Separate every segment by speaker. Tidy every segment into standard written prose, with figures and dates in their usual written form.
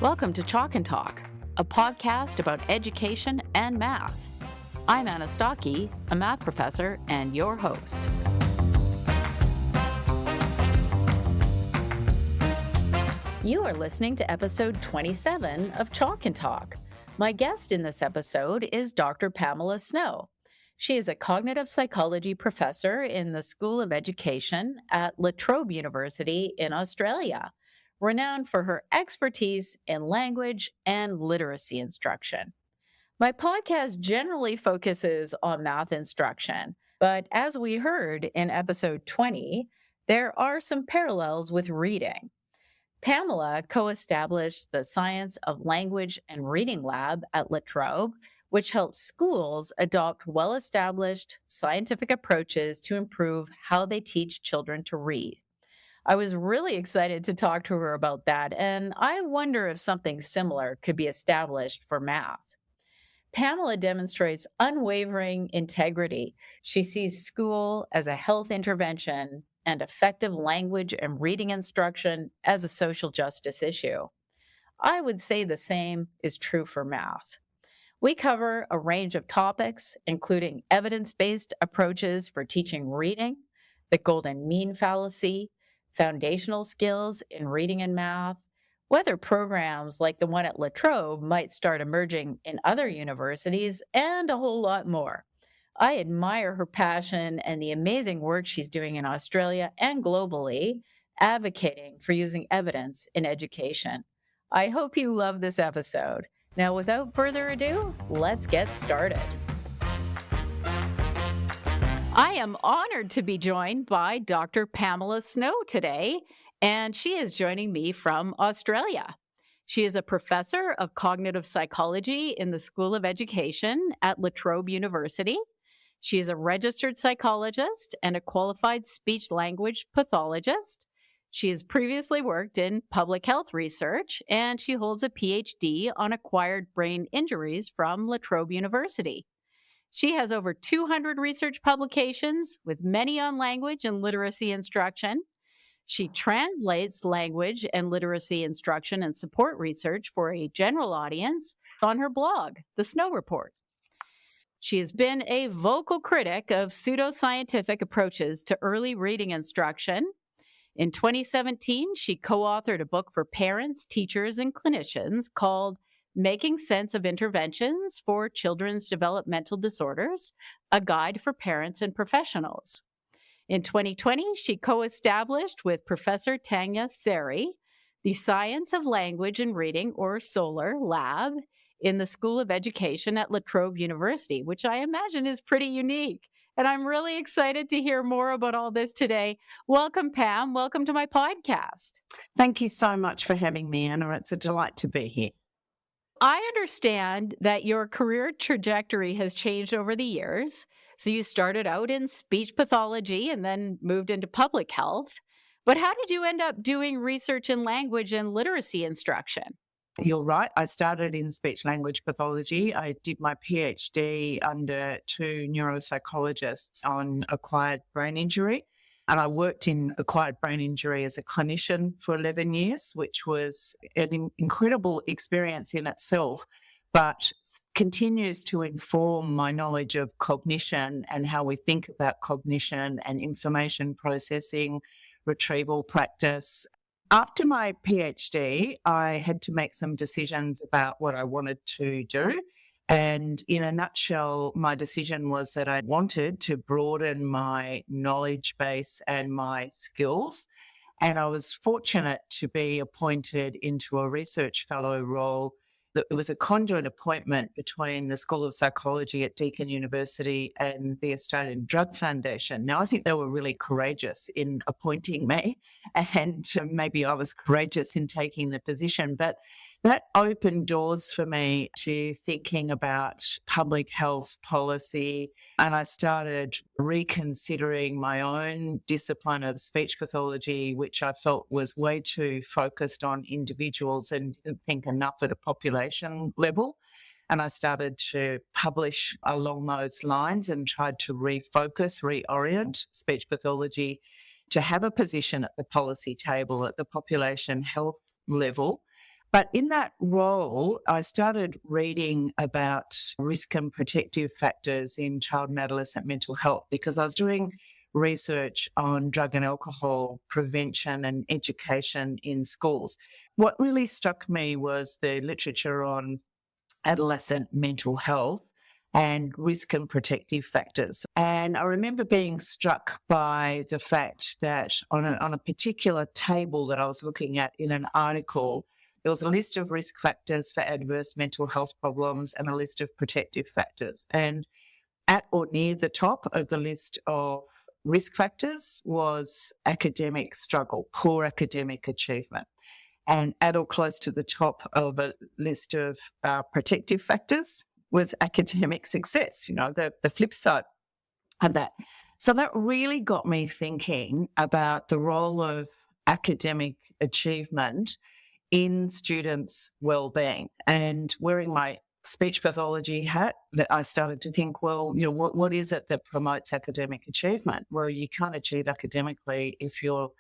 Speaker 1: Welcome to Chalk and Talk, a podcast about education and math. I'm Anna Stokke, a math professor and your host. You are listening to episode 27 of Chalk and Talk. My guest in this episode is Dr. Pamela Snow. She is a cognitive psychology professor in the School of Education at Trobe University in Australia, renowned for her expertise in language and literacy instruction. My podcast generally focuses on math instruction, but as we heard in episode 20, there are some parallels with reading. Pamela co-established the Science of Language and Reading Lab at Trobe, which helps schools adopt well-established scientific approaches to improve how they teach children to read. I was really excited to talk to her about that, and I wonder if something similar could be established for math. Pamela demonstrates unwavering integrity. She sees school as a health intervention and effective language and reading instruction as a social justice issue. I would say the same is true for math. We cover a range of topics, including evidence-based approaches for teaching reading, the golden mean fallacy, foundational skills in reading and math, whether programs like the one at Trobe might start emerging in other universities, and a whole lot more. I admire her passion and the amazing work she's doing in Australia and globally, advocating for using evidence in education. I hope you love this episode. Now, without further ado, let's get started. I am honored to be joined by Dr. Pamela Snow today, and she is joining me from Australia. She is a professor of cognitive psychology in the School of Education at Trobe University. She is a registered psychologist and a qualified speech-language pathologist. She has previously worked in public health research, and she holds a PhD on acquired brain injuries from Trobe University. She has over 200 research publications, with many on language and literacy instruction. She translates language and literacy instruction and support research for a general audience on her blog, The Snow Report. She has been a vocal critic of pseudoscientific approaches to early reading instruction. In 2017, she co-authored a book for parents, teachers, and clinicians called Making Sense of Interventions for Children's Developmental Disorders, a guide for parents and professionals. In 2020, she co-established with Professor Tanya Seri the Science of Language and Reading, or SOLAR, lab in the School of Education at Trobe University, which I imagine is pretty unique. And I'm really excited to hear more about all this today. Welcome, Pam. Welcome to my podcast.
Speaker 2: Thank you so much for having me, Anna. It's a delight to be here.
Speaker 1: I understand that your career trajectory has changed over the years. So you started out in speech pathology and then moved into public health. But how did you end up doing research in language and literacy instruction?
Speaker 2: You're right. I started in speech language pathology. I did my PhD under two neuropsychologists on acquired brain injury. And I worked in acquired brain injury as a clinician for 11 years, which was an incredible experience in itself, but continues to inform my knowledge of cognition and how we think about cognition and information processing, retrieval practice. After my PhD, I had to make some decisions about what I wanted to do. And in a nutshell, my decision was that I wanted to broaden my knowledge base and my skills. And I was fortunate to be appointed into a research fellow role. It was a conjoint appointment between the School of Psychology at Deakin University and the Australian Drug Foundation. Now, I think they were really courageous in appointing me, and maybe I was courageous in taking the position, but that opened doors for me to thinking about public health policy, and I started reconsidering my own discipline of speech pathology, which I felt was way too focused on individuals and didn't think enough at a population level. And I started to publish along those lines and tried to refocus, reorient speech pathology to have a position at the policy table at the population health level But in that role, I started reading about risk and protective factors in child and adolescent mental health because I was doing research on drug and alcohol prevention and education in schools. What really struck me was the literature on adolescent mental health and risk and protective factors. And I remember being struck by the fact that on a particular table that I was looking at in an article, there was a list of risk factors for adverse mental health problems and a list of protective factors. And at or near the top of the list of risk factors was academic struggle, poor academic achievement. And at or close to the top of a list of protective factors was academic success, the flip side of that. So that really got me thinking about the role of academic achievement in students' well-being. And wearing my speech pathology hat, that I started to think, well, what is it that promotes academic achievement? Well, you can't achieve academically if you're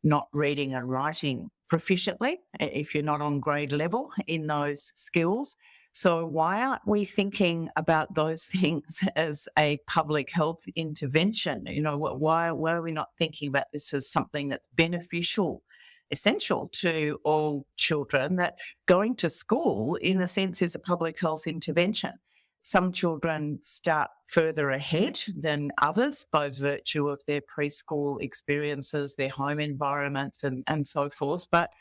Speaker 2: not reading and writing proficiently, if you're not on grade level in those skills. So why aren't we thinking about those things as a public health intervention? Why are we not thinking about this as something that's beneficial, essential to all children, that going to school, in a sense, is a public health intervention? Some children start further ahead than others by virtue of their preschool experiences, their home environments, and so forth. But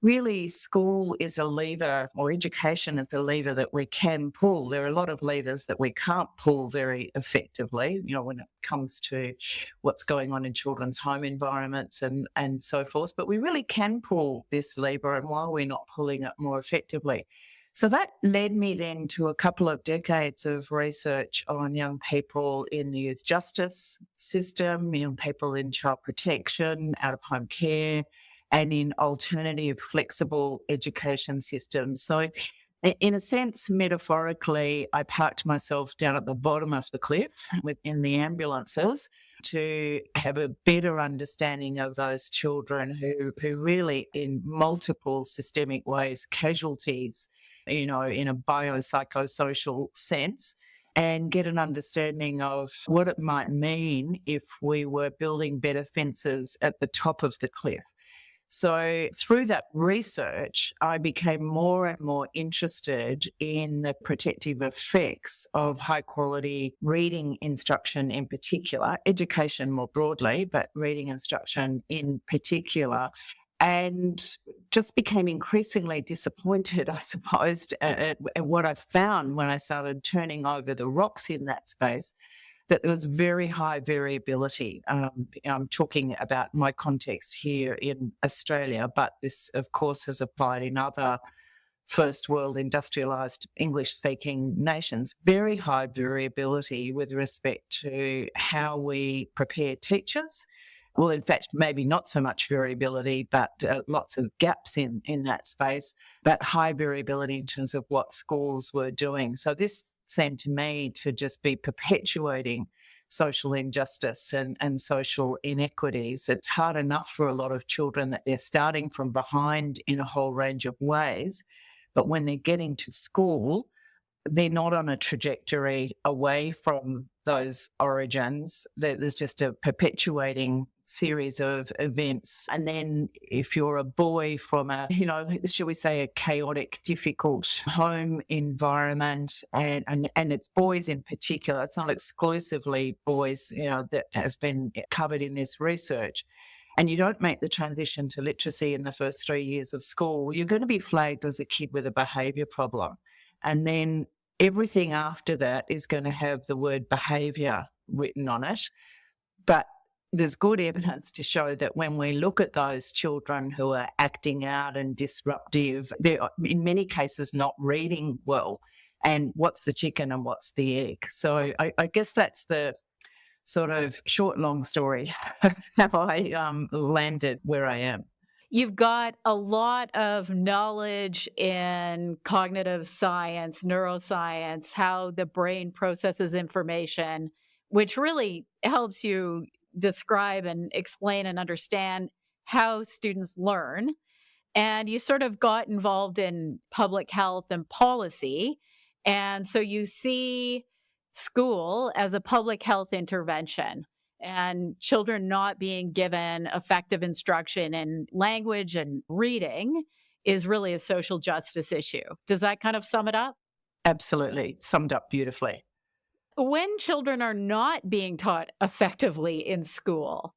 Speaker 2: really, school is a lever, or education is a lever that we can pull. There are a lot of levers that we can't pull very effectively, when it comes to what's going on in children's home environments and so forth. But we really can pull this lever, and why are we not pulling it more effectively? So that led me then to a couple of decades of research on young people in the youth justice system, young people in child protection, out-of-home care, and in alternative flexible education systems. So in a sense, metaphorically, I parked myself down at the bottom of the cliff within the ambulances to have a better understanding of those children who really, in multiple systemic ways, casualties, in a biopsychosocial sense, and get an understanding of what it might mean if we were building better fences at the top of the cliff. So through that research, I became more and more interested in the protective effects of high quality reading instruction in particular, education more broadly, but reading instruction in particular, and just became increasingly disappointed, I suppose, at what I found when I started turning over the rocks in that space, that there was very high variability. I'm talking about my context here in Australia, but this, of course, has applied in other first world industrialised English-speaking nations. Very high variability with respect to how we prepare teachers. Well, in fact, maybe not so much variability, but lots of gaps in that space, but high variability in terms of what schools were doing. So this seemed to me to just be perpetuating social injustice and social inequities. It's hard enough for a lot of children that they're starting from behind in a whole range of ways, but when they're getting to school, they're not on a trajectory away from those origins. There's just a perpetuating series of events. And then if you're a boy from a, shall we say, a chaotic, difficult home environment, and it's boys in particular, it's not exclusively boys, that have been covered in this research, and you don't make the transition to literacy in the first 3 years of school, you're going to be flagged as a kid with a behaviour problem. And then everything after that is going to have the word behaviour written on it. But there's good evidence to show that when we look at those children who are acting out and disruptive, they're in many cases not reading well. And what's the chicken and what's the egg? So I guess that's the sort of short, long story of how I landed where I am.
Speaker 1: You've got a lot of knowledge in cognitive science, neuroscience, how the brain processes information, which really helps you describe and explain and understand how students learn. and you sort of got involved in public health and policy. And so you see school as a public health intervention, and children not being given effective instruction in language and reading is really a social justice issue. Does that kind of sum it up?
Speaker 2: Absolutely. Summed up beautifully.
Speaker 1: When children are not being taught effectively in school,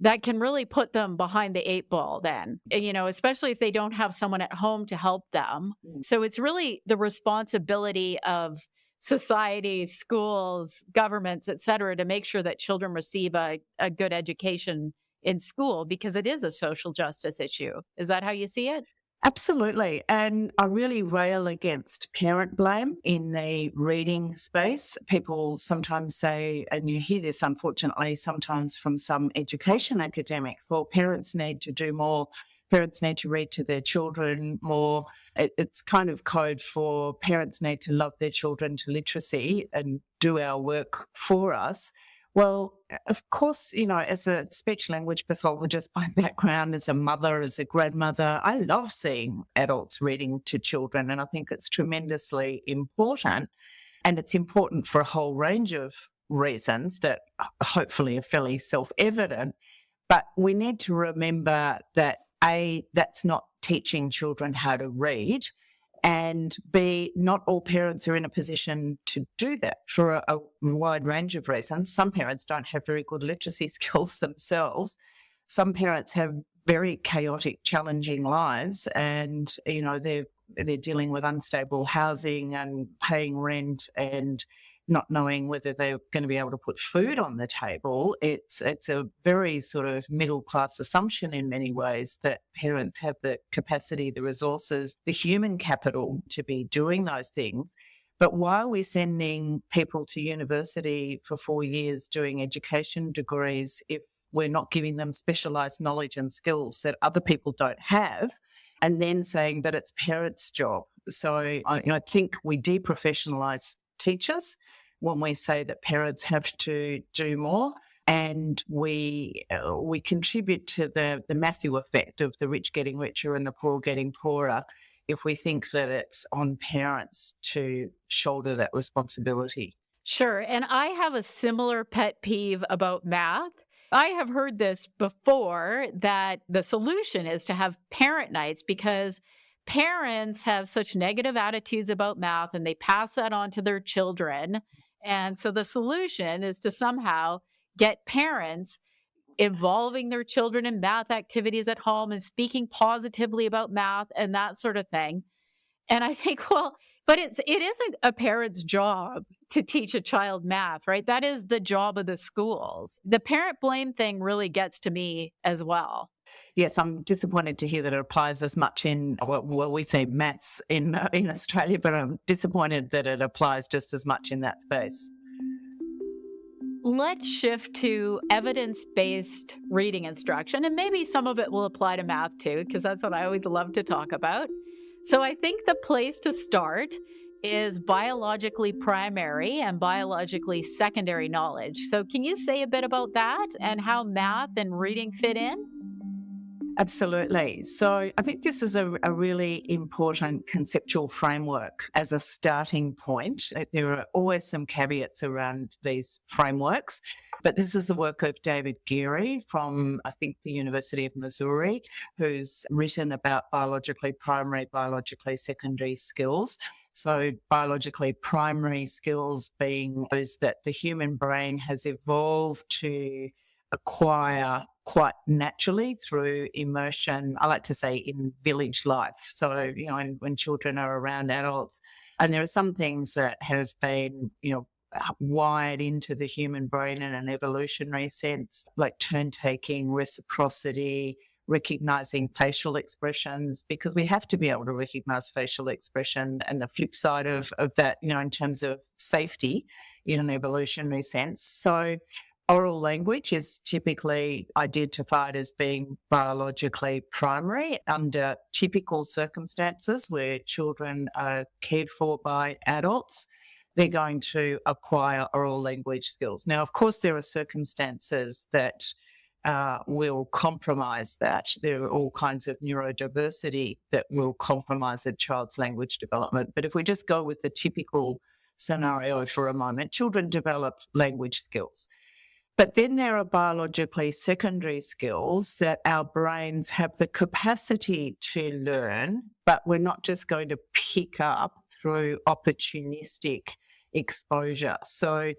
Speaker 1: that can really put them behind the eight ball then, especially if they don't have someone at home to help them. So it's really the responsibility of society, schools, governments, et cetera, to make sure that children receive a good education in school, because it is a social justice issue. Is that how you see it?
Speaker 2: Absolutely. And I really rail against parent blame in the reading space. People sometimes say, and you hear this unfortunately sometimes from some education academics, well, parents need to do more. Parents need to read to their children more. It's kind of code for parents need to love their children to literacy and do our work for us. Well, of course, as a speech language pathologist by background, as a mother, as a grandmother, I love seeing adults reading to children, and I think it's tremendously important. And it's important for a whole range of reasons that hopefully are fairly self-evident. But we need to remember that A, that's not teaching children how to read, and B, not all parents are in a position to do that for a wide range of reasons. Some parents don't have very good literacy skills themselves. Some parents have very chaotic, challenging lives, and they're dealing with unstable housing and paying rent and not knowing whether they're going to be able to put food on the table. It's a very sort of middle-class assumption in many ways that parents have the capacity, the resources, the human capital to be doing those things. But why are we sending people to university for 4 years doing education degrees if we're not giving them specialised knowledge and skills that other people don't have, and then saying that it's parents' job? So I think we deprofessionalise teachers when we say that parents have to do more, and we contribute to the Matthew effect of the rich getting richer and the poor getting poorer if we think that it's on parents to shoulder that responsibility.
Speaker 1: Sure. And I have a similar pet peeve about math. I have heard this before, that the solution is to have parent nights, because parents have such negative attitudes about math and they pass that on to their children. And so the solution is to somehow get parents involving their children in math activities at home and speaking positively about math and that sort of thing. And I think, well, but it isn't a parent's job to teach a child math, right? That is the job of the schools. The parent blame thing really gets to me as well.
Speaker 2: Yes, I'm disappointed to hear that it applies as much in, well, we say maths in Australia, but I'm disappointed that it applies just as much in that space.
Speaker 1: Let's shift to evidence-based reading instruction, and maybe some of it will apply to math too, because that's what I always love to talk about. So I think the place to start is biologically primary and biologically secondary knowledge. So can you say a bit about that and how math and reading fit in?
Speaker 2: Absolutely. So I think this is a really important conceptual framework as a starting point. There are always some caveats around these frameworks, but this is the work of David Geary from, I think, the University of Missouri, who's written about biologically primary, biologically secondary skills. So biologically primary skills being those that the human brain has evolved to acquire quite naturally through immersion, I like to say in village life. So, when children are around adults, and there are some things that have been, wired into the human brain in an evolutionary sense, like turn taking, reciprocity, recognizing facial expressions, because we have to be able to recognize facial expression, and the flip side of that, in terms of safety in an evolutionary sense. So oral language is typically identified as being biologically primary under typical circumstances where children are cared for by adults. They're going to acquire oral language skills. Now, of course, there are circumstances that will compromise that. There are all kinds of neurodiversity that will compromise a child's language development. But if we just go with the typical scenario for a moment, children develop language skills. But then there are biologically secondary skills that our brains have the capacity to learn, but we're not just going to pick up through opportunistic exposure. So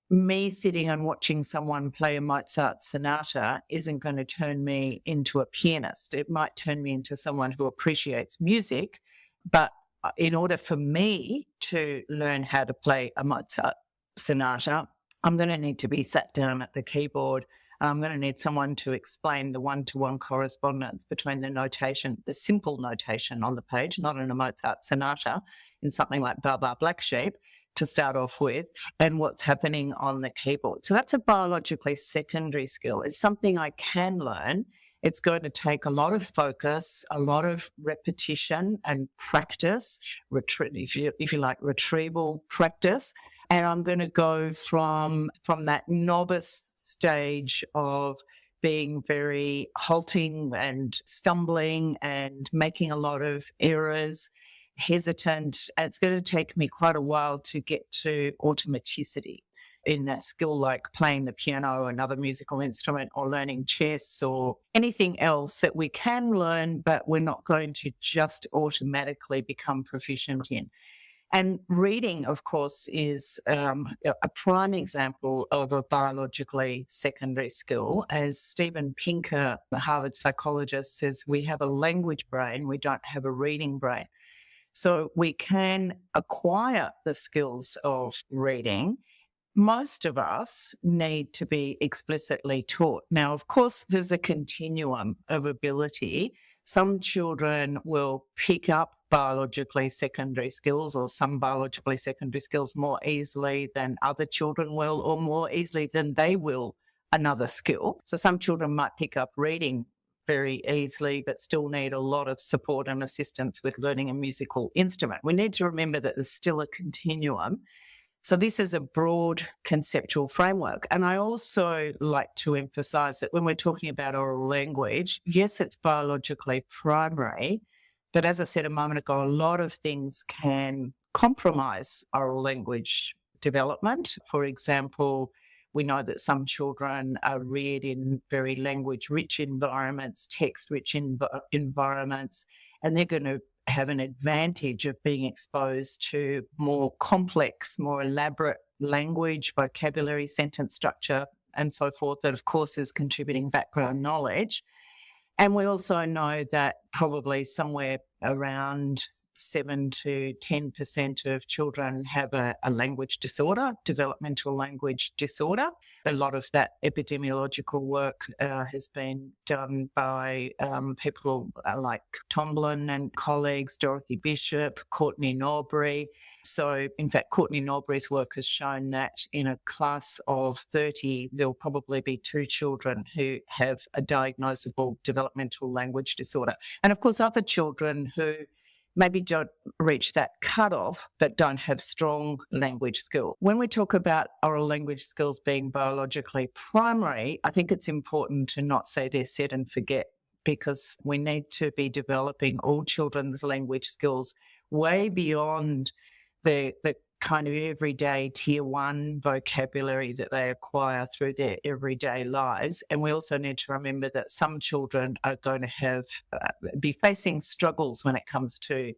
Speaker 2: me sitting and watching someone play a Mozart sonata isn't going to turn me into a pianist. It might turn me into someone who appreciates music, but in order for me to learn how to play a Mozart sonata, I'm going to need to be sat down at the keyboard. I'm going to need someone to explain the one-to-one correspondence between the notation, the simple notation on the page, not in a Mozart sonata, in something like Baa Baa Black Sheep to start off with, and what's happening on the keyboard. So that's a biologically secondary skill. It's something I can learn. It's going to take a lot of focus, a lot of repetition and practice, if you like, retrieval practice. And I'm going to go from that novice stage of being very halting and stumbling and making a lot of errors, hesitant. And it's going to take me quite a while to get to automaticity in that skill, like playing the piano or another musical instrument or learning chess or anything else that we can learn, but we're not going to just automatically become proficient in. And reading, of course, is a prime example of a biologically secondary skill. As Steven Pinker, the Harvard psychologist, says, we have a language brain, we don't have a reading brain. So we can acquire the skills of reading. Most of us need to be explicitly taught. Now, of course, there's a continuum of ability. Some children will pick up biologically secondary skills, or some biologically secondary skills more easily than other children will, or more easily than they will another skill. So some children might pick up reading very easily, but still need a lot of support and assistance with learning a musical instrument. We need to remember that there's still a continuum. So this is a broad conceptual framework. And I also like to emphasize that when we're talking about oral language, yes, it's biologically primary, but as I said a moment ago, a lot of things can compromise oral language development. For example, we know that some children are reared in very language-rich environments, text-rich environments, and they're going to have an advantage of being exposed to more complex, more elaborate language, vocabulary, sentence structure, and so forth, that of course is contributing background knowledge. And we also know that probably somewhere around 7 to 10% of children have a language disorder, developmental language disorder. A lot of that epidemiological work has been done by people like Tomlin and colleagues, Dorothy Bishop, Courtney Norbury. So, in fact, Courtney Norbury's work has shown that in a class of 30, there'll probably be 2 children who have a diagnosable developmental language disorder. And, of course, other children who maybe don't reach that cutoff but don't have strong language skills. When we talk about oral language skills being biologically primary, I think it's important to not say they're set and forget, because we need to be developing all children's language skills way beyond the kind of everyday tier 1 vocabulary that they acquire through their everyday lives. And we also need to remember that some children are going to have be facing struggles when it comes to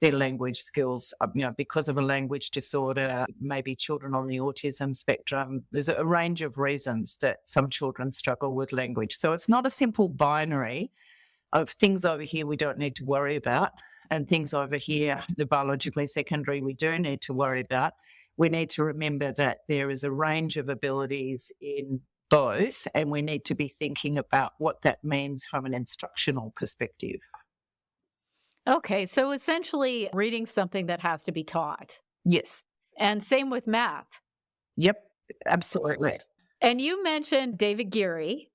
Speaker 2: their language skills, because of a language disorder, maybe children on the autism spectrum. There's a range of reasons that some children struggle with language. So it's not a simple binary of things over here we don't need to worry about, and things over here, the biologically secondary, we do need to worry about. We need to remember that there is a range of abilities in both, and we need to be thinking about what that means from an instructional perspective.
Speaker 1: Okay, so essentially reading something that has to be taught.
Speaker 2: Yes.
Speaker 1: And same with math.
Speaker 2: Yep, absolutely.
Speaker 1: And you mentioned David Geary,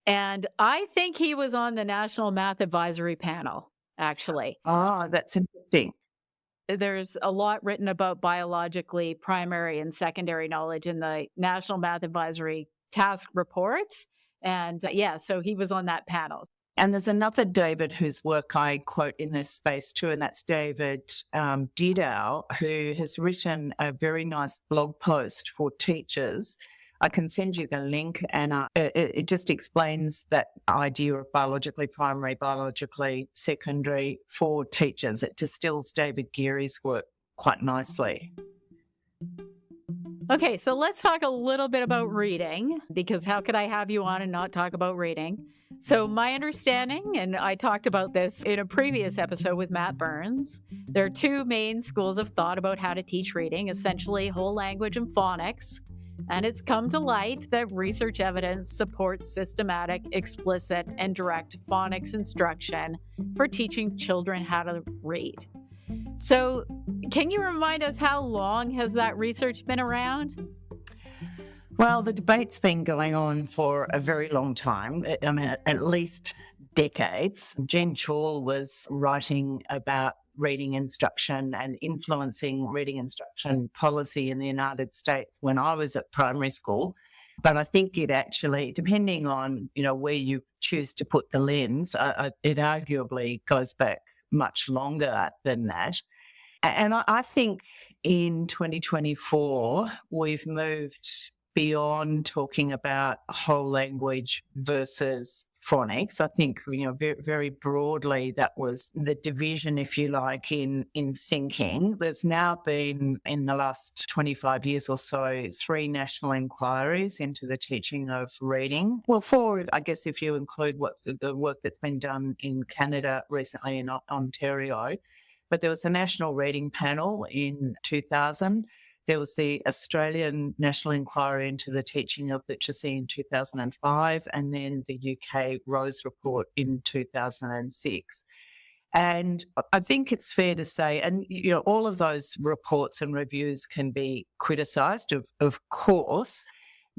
Speaker 1: and I think he was on the National Math Advisory Panel, actually.
Speaker 2: Ah, that's interesting.
Speaker 1: There's a lot written about biologically primary and secondary knowledge in the National Math Advisory task reports. And so he was on that panel.
Speaker 2: And there's another David whose work I quote in this space too, and that's David Didow, who has written a very nice blog post for teachers. I can send you the link, Anna. It just explains that idea of biologically primary, biologically secondary for teachers. It distills David Geary's work quite nicely.
Speaker 1: Okay, so let's talk a little bit about reading, because how could I have you on and not talk about reading? So my understanding, and I talked about this in a previous episode with Matt Burns, there are two main schools of thought about how to teach reading, essentially whole language and phonics. And it's come to light that research evidence supports systematic, explicit, and direct phonics instruction for teaching children how to read. So can you remind us, how long has that research been around?
Speaker 2: Well, the debate's been going on for a very long time, I mean, at least decades. Jean Chall was writing about reading instruction and influencing reading instruction policy in the United States when I was at primary school. But I think it actually, depending on, where you choose to put the lens, it arguably goes back much longer than that. And I think in 2024, we've moved beyond talking about whole language versus phonics. I think, very, very broadly, that was the division, if you like, in thinking. There's now been, in the last 25 years or so, 3 national inquiries into the teaching of reading. Well, 4, I guess, if you include the work that's been done in Canada recently in Ontario. But there was a national reading panel in 2000. There was the Australian National Inquiry into the Teaching of Literacy in 2005, and then the UK Rose Report in 2006. And I think it's fair to say, and all of those reports and reviews can be criticised, of course,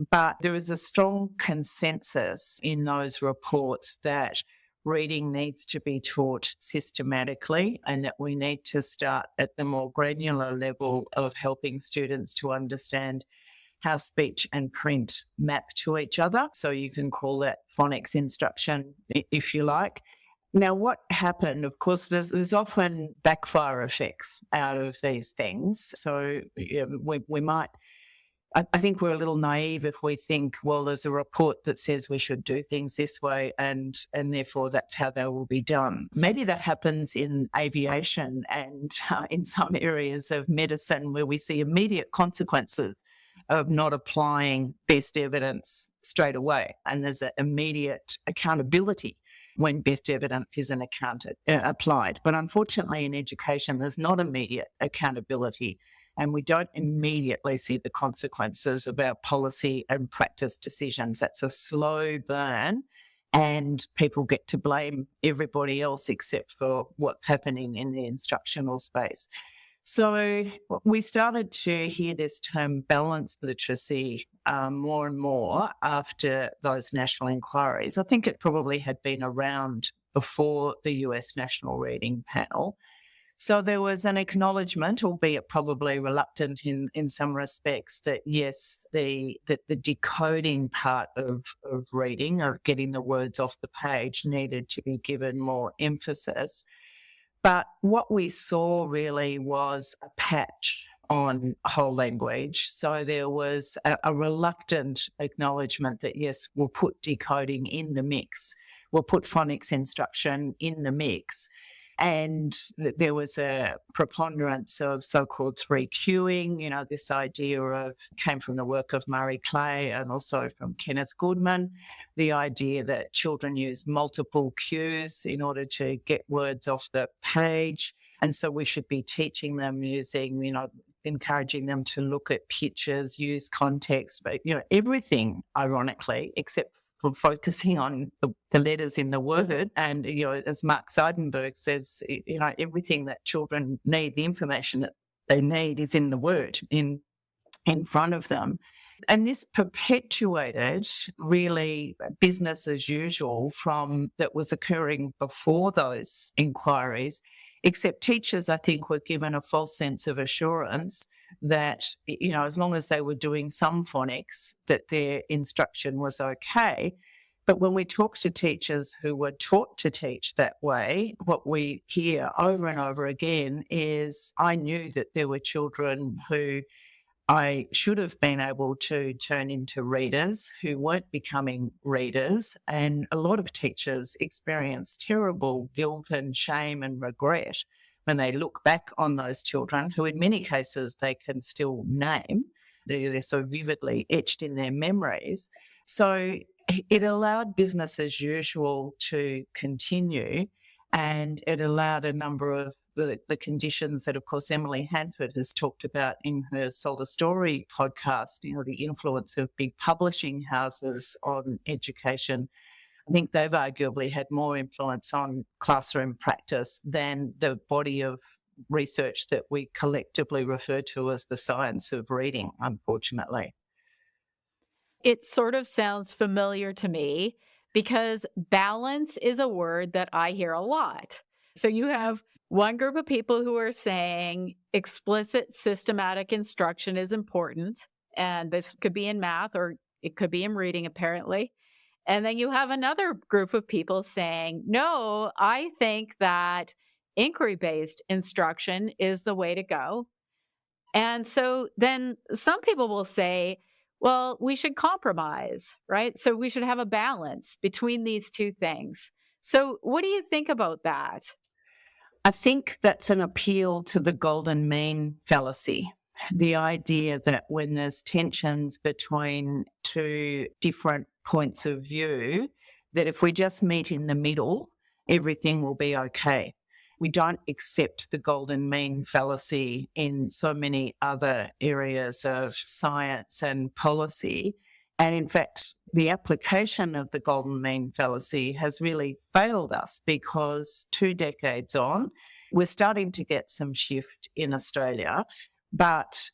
Speaker 2: but there is a strong consensus in those reports that reading needs to be taught systematically, and that we need to start at the more granular level of helping students to understand how speech and print map to each other. So you can call that phonics instruction, if you like. Now, what happened, of course, there's often backfire effects out of these things. So we might, I think we're a little naive if we think, well, there's a report that says we should do things this way and therefore that's how they will be done. Maybe that happens in aviation and in some areas of medicine where we see immediate consequences of not applying best evidence straight away. And there's an immediate accountability when best evidence isn't applied. But unfortunately in education, there's not immediate accountability. And we don't immediately see the consequences of our policy and practice decisions. That's a slow burn, and people get to blame everybody else except for what's happening in the instructional space. So we started to hear this term balanced literacy more and more after those national inquiries. I think it probably had been around before the US National Reading Panel. So there was an acknowledgement, albeit probably reluctant in some respects, that yes, the decoding part of reading, of getting the words off the page, needed to be given more emphasis. But what we saw really was a patch on whole language. So there was a reluctant acknowledgement that, yes, we'll put decoding in the mix. We'll put phonics instruction in the mix. And there was a preponderance of so-called 3Qing, this idea came from the work of Murray Clay and also from Kenneth Goodman, the idea that children use multiple cues in order to get words off the page. And so we should be teaching them using, encouraging them to look at pictures, use context, but, everything, ironically, except for focusing on the letters in the word. And, as Mark Seidenberg says, everything that children need, the information that they need is in the word, in front of them. And this perpetuated really business as usual that was occurring before those inquiries, except teachers, I think, were given a false sense of assurance that, as long as they were doing some phonics, that their instruction was okay. But when we talk to teachers who were taught to teach that way, what we hear over and over again is, I knew that there were children who I should have been able to turn into readers who weren't becoming readers. And a lot of teachers experience terrible guilt and shame and regret when they look back on those children, who in many cases they can still name. They're so vividly etched in their memories. So it allowed business as usual to continue, and it allowed a number of the conditions that, of course, Emily Hanford has talked about in her Sold a Story podcast, the influence of big publishing houses on education. I think they've arguably had more influence on classroom practice than the body of research that we collectively refer to as the science of reading, unfortunately.
Speaker 1: It sort of sounds familiar to me because balance is a word that I hear a lot. So you have one group of people who are saying explicit systematic instruction is important, and this could be in math or it could be in reading, apparently. And then you have another group of people saying, no, I think that inquiry-based instruction is the way to go. And so then some people will say, well, we should compromise, right? So we should have a balance between these two things. So what do you think about that?
Speaker 2: I think that's an appeal to the golden mean fallacy. The idea that when there's tensions between two different points of view, that if we just meet in the middle, everything will be okay. We don't accept the golden mean fallacy in so many other areas of science and policy. And in fact, the application of the golden mean fallacy has really failed us, because 2 decades on, we're starting to get some shift in Australia, but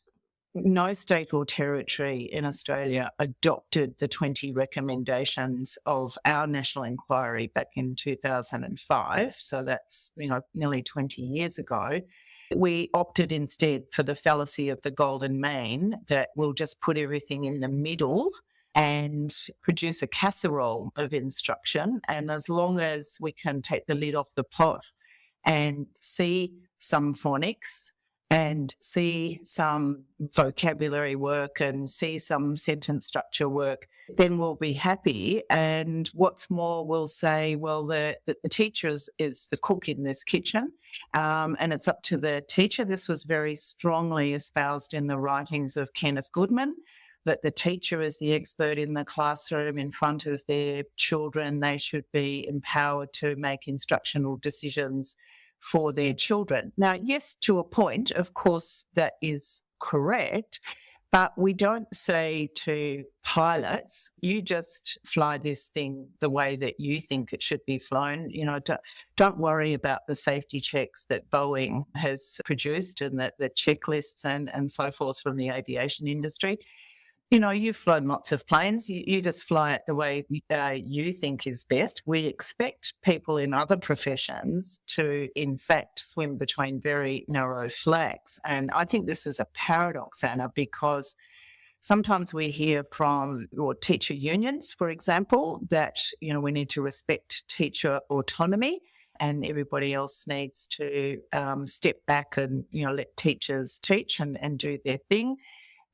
Speaker 2: no state or territory in Australia adopted the 20 recommendations of our national inquiry back in 2005. So that's, nearly 20 years ago. We opted instead for the fallacy of the golden mean, that we'll just put everything in the middle and produce a casserole of instruction. And as long as we can take the lid off the pot and see some phonics and see some vocabulary work and see some sentence structure work, then we'll be happy. And what's more, we'll say, well, the teacher is the cook in this kitchen, and it's up to the teacher. This was very strongly espoused in the writings of Kenneth Goodman, that the teacher is the expert in the classroom in front of their children. They should be empowered to make instructional decisions for their children. Now, yes, to a point, of course, that is correct, but we don't say to pilots, you just fly this thing the way that you think it should be flown. Don't worry about the safety checks that Boeing has produced and that the checklists and so forth from the aviation industry. You've flown lots of planes. You just fly it the way you think is best. We expect people in other professions to, in fact, swim between very narrow flags. And I think this is a paradox, Anna, because sometimes we hear from teacher unions, for example, that, we need to respect teacher autonomy and everybody else needs to step back and, let teachers teach and do their thing.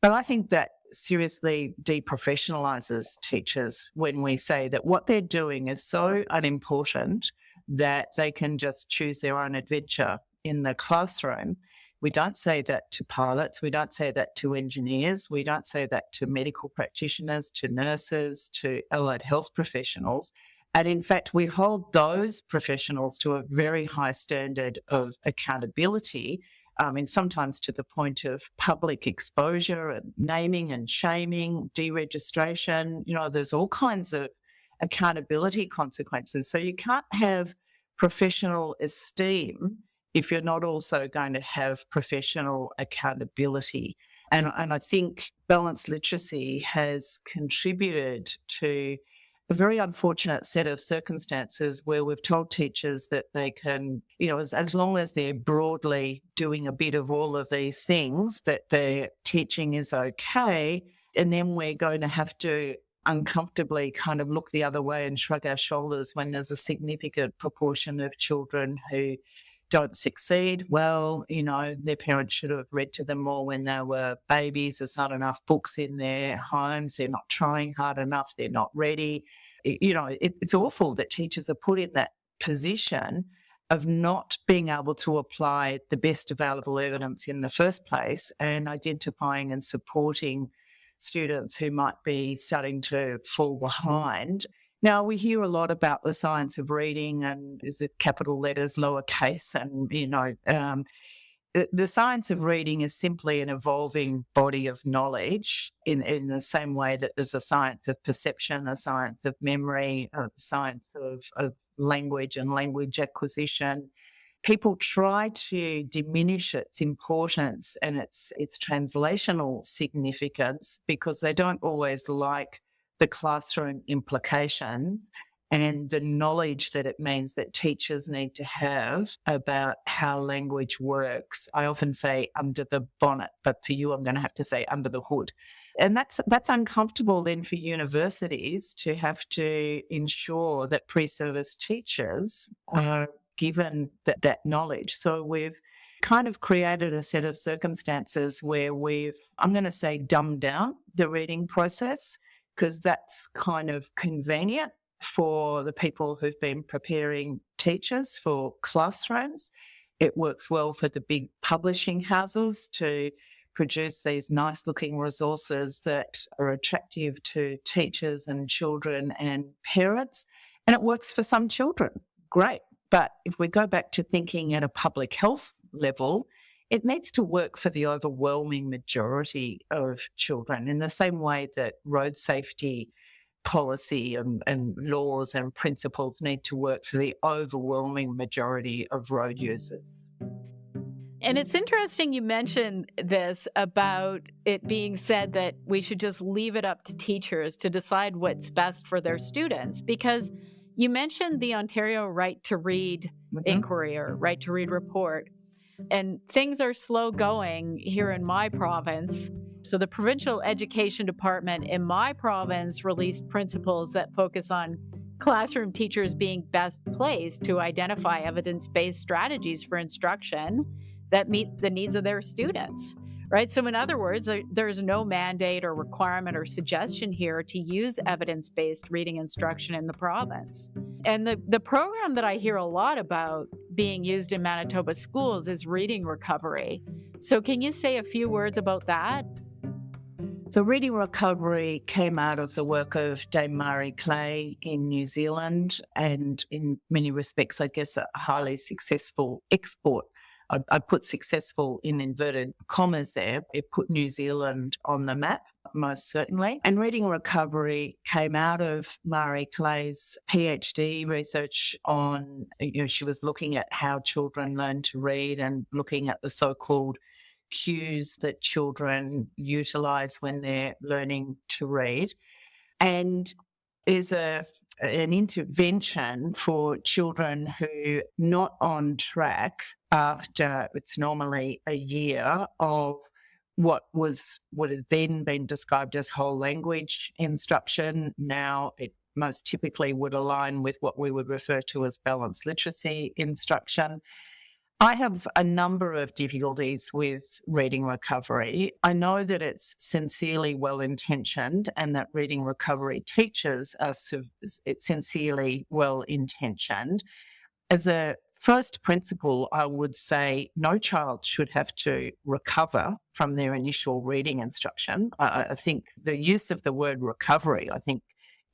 Speaker 2: But I think that seriously deprofessionalises teachers when we say that what they're doing is so unimportant that they can just choose their own adventure in the classroom. We don't say that to pilots. We don't say that to engineers. We don't say that to medical practitioners, to nurses, to allied health professionals. And in fact, we hold those professionals to a very high standard of accountability, and sometimes to the point of public exposure and naming and shaming, deregistration. There's all kinds of accountability consequences. So you can't have professional esteem if you're not also going to have professional accountability. And I think balanced literacy has contributed to a very unfortunate set of circumstances where we've told teachers that they can, as long as they're broadly doing a bit of all of these things, that their teaching is okay. And then we're going to have to uncomfortably kind of look the other way and shrug our shoulders when there's a significant proportion of children who don't succeed. Well, their parents should have read to them more when they were babies. There's not enough books in their homes. They're not trying hard enough. They're not ready. It's awful that teachers are put in that position of not being able to apply the best available evidence in the first place and identifying and supporting students who might be starting to fall behind. Now, we hear a lot about the science of reading and is it capital letters, lowercase, and, the science of reading is simply an evolving body of knowledge in the same way that there's a science of perception, a science of memory, a science of language and language acquisition. People try to diminish its importance and its translational significance because they don't always like the classroom implications and the knowledge that it means that teachers need to have about how language works. I often say under the bonnet, but for you, I'm going to have to say under the hood. And that's uncomfortable then for universities to have to ensure that pre-service teachers are given that knowledge. So we've kind of created a set of circumstances where I'm going to say, dumbed down the reading process because that's kind of convenient for the people who've been preparing teachers for classrooms. It works well for the big publishing houses to produce these nice-looking resources that are attractive to teachers and children and parents, and it works for some children. Great. But if we go back to thinking at a public health level, it needs to work for the overwhelming majority of children in the same way that road safety policy and laws and principles need to work for the overwhelming majority of road users.
Speaker 1: And it's interesting you mentioned this about it being said that we should just leave it up to teachers to decide what's best for their students, because you mentioned the Ontario Right to Read inquiry or Right to Read report, and things are slow going here in my province. So the Provincial Education Department in my province released principles that focus on classroom teachers being best placed to identify evidence-based strategies for instruction that meet the needs of their students, right? So in other words, there's no mandate or requirement or suggestion here to use evidence-based reading instruction in the province. And the program that I hear a lot about being used in Manitoba schools is reading recovery. So can you say a few words about that?
Speaker 2: So reading recovery came out of the work of Dame Marie Clay in New Zealand and in many respects, I guess, a highly successful export. I'd put successful in inverted commas there. It put New Zealand on the map, most certainly. And reading recovery came out of Marie Clay's PhD research on, she was looking at how children learn to read and looking at the so-called cues that children utilise when they're learning to read. And is an intervention for children who not on track after it's normally a year of what would have then been described as whole language instruction. Now it most typically would align with what we would refer to as balanced literacy instruction. I have a number of difficulties with reading recovery. I know that it's sincerely well-intentioned and that reading recovery teachers are sincerely well-intentioned. As a first principle, I would say no child should have to recover from their initial reading instruction. I think the use of the word recovery,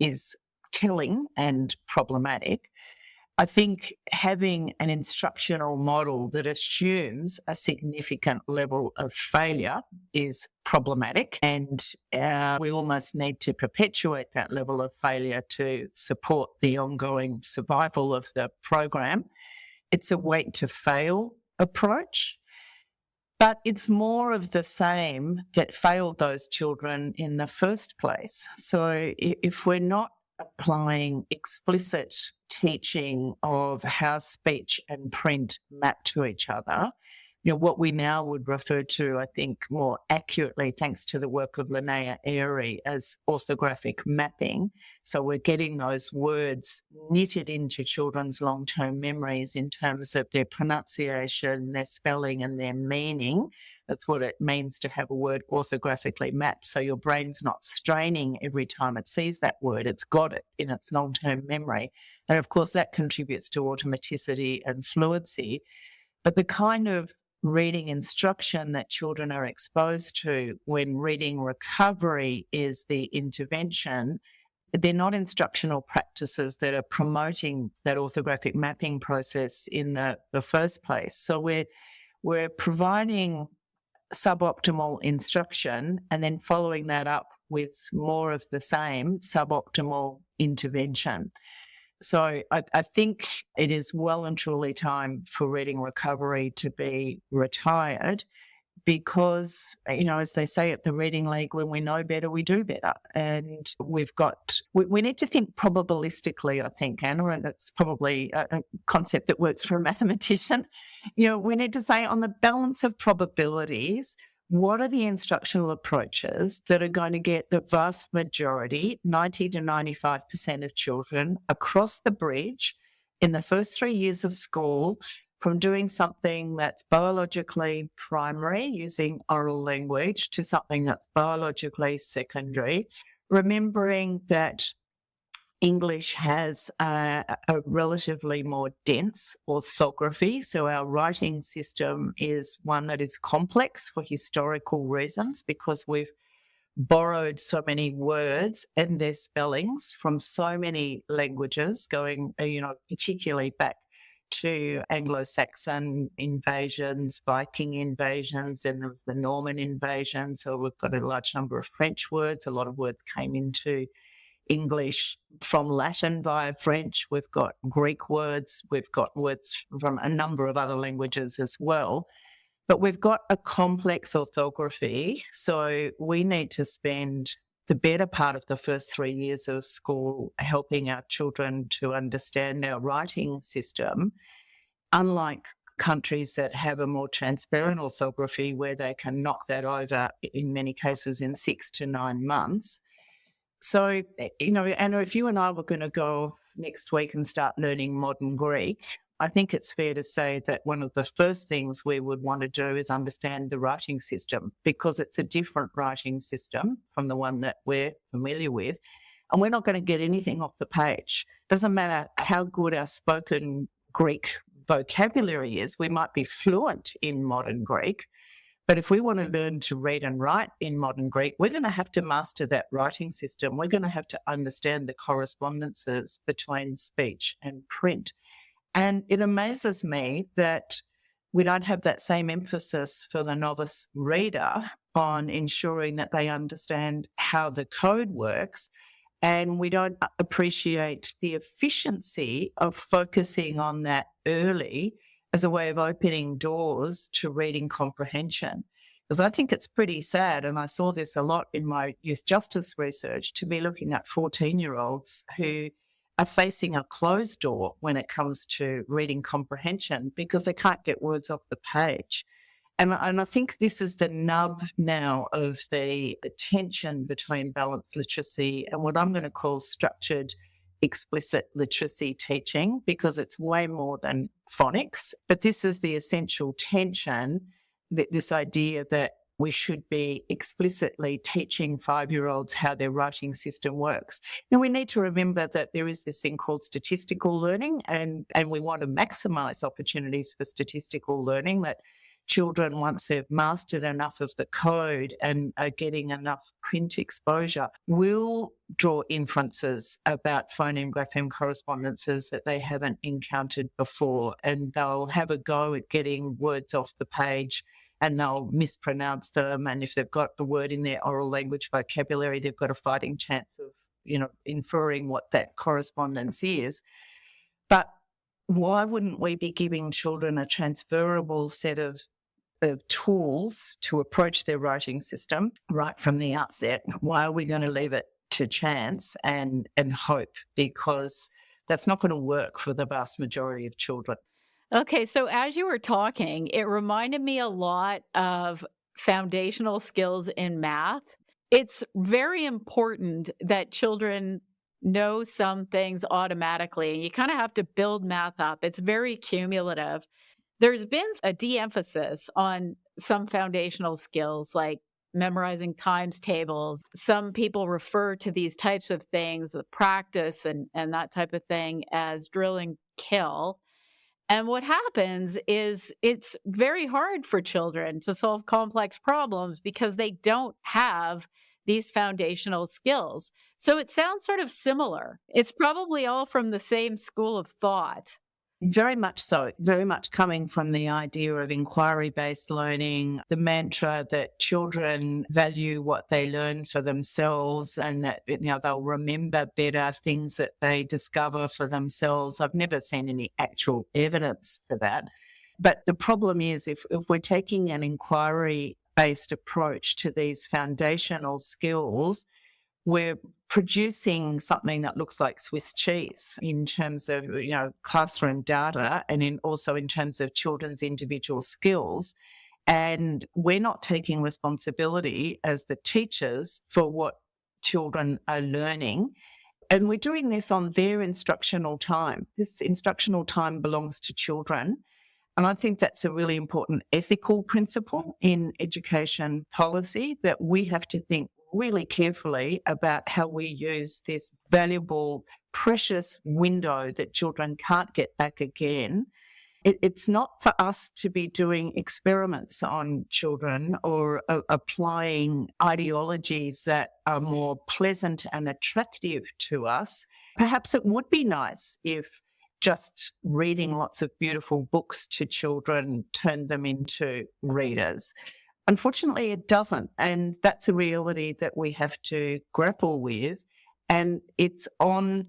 Speaker 2: is telling and problematic. I think having an instructional model that assumes a significant level of failure is problematic, and we almost need to perpetuate that level of failure to support the ongoing survival of the program. It's a wait to fail approach, but it's more of the same that failed those children in the first place. So if we're not applying explicit teaching of how speech and print map to each other, what we now would refer to, I think, more accurately, thanks to the work of Linnea Airy, as orthographic mapping. So we're getting those words knitted into children's long-term memories in terms of their pronunciation, their spelling, and their meaning. That's what it means to have a word orthographically mapped. So your brain's not straining every time it sees that word. It's got it in its long-term memory. And of course, that contributes to automaticity and fluency. But the kind of reading instruction that children are exposed to when reading recovery is the intervention, they're not instructional practices that are promoting that orthographic mapping process in the first place. So we're providing suboptimal instruction and then following that up with more of the same suboptimal intervention. So I think it is well and truly time for reading recovery to be retired because, as they say at the Reading League, when we know better, we do better. And we need to think probabilistically, I think, Anna, and that's probably a concept that works for a mathematician. We need to say on the balance of probabilities, what are the instructional approaches that are going to get the vast majority, 90 to 95% of children across the bridge in the first 3 years of school from doing something that's biologically primary, using oral language, to something that's biologically secondary, remembering that English has a relatively more dense orthography, so our writing system is one that is complex for historical reasons because we've borrowed so many words and their spellings from so many languages going, particularly back to Anglo-Saxon invasions, Viking invasions, and there was the Norman invasion. So we've got a large number of French words. A lot of words came into English from Latin via French. We've got Greek words. We've got words from a number of other languages as well. But we've got a complex orthography, so we need to spend the better part of the first 3 years of school helping our children to understand our writing system, unlike countries that have a more transparent orthography where they can knock that over, in many cases, in 6 to 9 months. So, Anna, if you and I were going to go next week and start learning modern Greek, I think it's fair to say that one of the first things we would want to do is understand the writing system because it's a different writing system from the one that we're familiar with. And we're not going to get anything off the page. Doesn't matter how good our spoken Greek vocabulary is. We might be fluent in modern Greek, but if we want to learn to read and write in modern Greek, we're going to have to master that writing system. We're going to have to understand the correspondences between speech and print. And it amazes me that we don't have that same emphasis for the novice reader on ensuring that they understand how the code works. And we don't appreciate the efficiency of focusing on that early as a way of opening doors to reading comprehension. Because I think it's pretty sad, and I saw this a lot in my youth justice research, to be looking at 14-year-olds who are facing a closed door when it comes to reading comprehension because they can't get words off the page. And I think this is the nub now of the tension between balanced literacy and what I'm going to call structured explicit literacy teaching, because it's way more than phonics. But this is the essential tension, this idea that we should be explicitly teaching 5-year-olds how their writing system works. Now, we need to remember that there is this thing called statistical learning, and we want to maximise opportunities for statistical learning, that children, once they've mastered enough of the code and are getting enough print exposure, will draw inferences about phoneme-grapheme correspondences that they haven't encountered before, and they'll have a go at getting words off the page and they'll mispronounce them. And if they've got the word in their oral language vocabulary, they've got a fighting chance of, inferring what that correspondence is. But why wouldn't we be giving children a transferable set of tools to approach their writing system right from the outset? Why are we going to leave it to chance and hope? Because that's not going to work for the vast majority of children.
Speaker 1: Okay, so as you were talking, it reminded me a lot of foundational skills in math. It's very important that children know some things automatically. You kind of have to build math up. It's very cumulative. There's been a de-emphasis on some foundational skills like memorizing times tables. Some people refer to these types of things, the practice and that type of thing, as drill and kill. And what happens is it's very hard for children to solve complex problems because they don't have these foundational skills. So it sounds sort of similar. It's probably all from the same school of thought.
Speaker 2: Very much so, very much coming from the idea of inquiry-based learning, the mantra that children value what they learn for themselves and that they'll remember better things that they discover for themselves. I've never seen any actual evidence for that. But the problem is if we're taking an inquiry-based approach to these foundational skills, we're producing something that looks like Swiss cheese in terms of, classroom data and also in terms of children's individual skills. And we're not taking responsibility as the teachers for what children are learning. And we're doing this on their instructional time. This instructional time belongs to children. And I think that's a really important ethical principle in education policy, that we have to think really carefully about how we use this valuable, precious window that children can't get back again. It's not for us to be doing experiments on children or applying ideologies that are more pleasant and attractive to us. Perhaps it would be nice if just reading lots of beautiful books to children turned them into readers. Unfortunately, it doesn't. And that's a reality that we have to grapple with. And it's on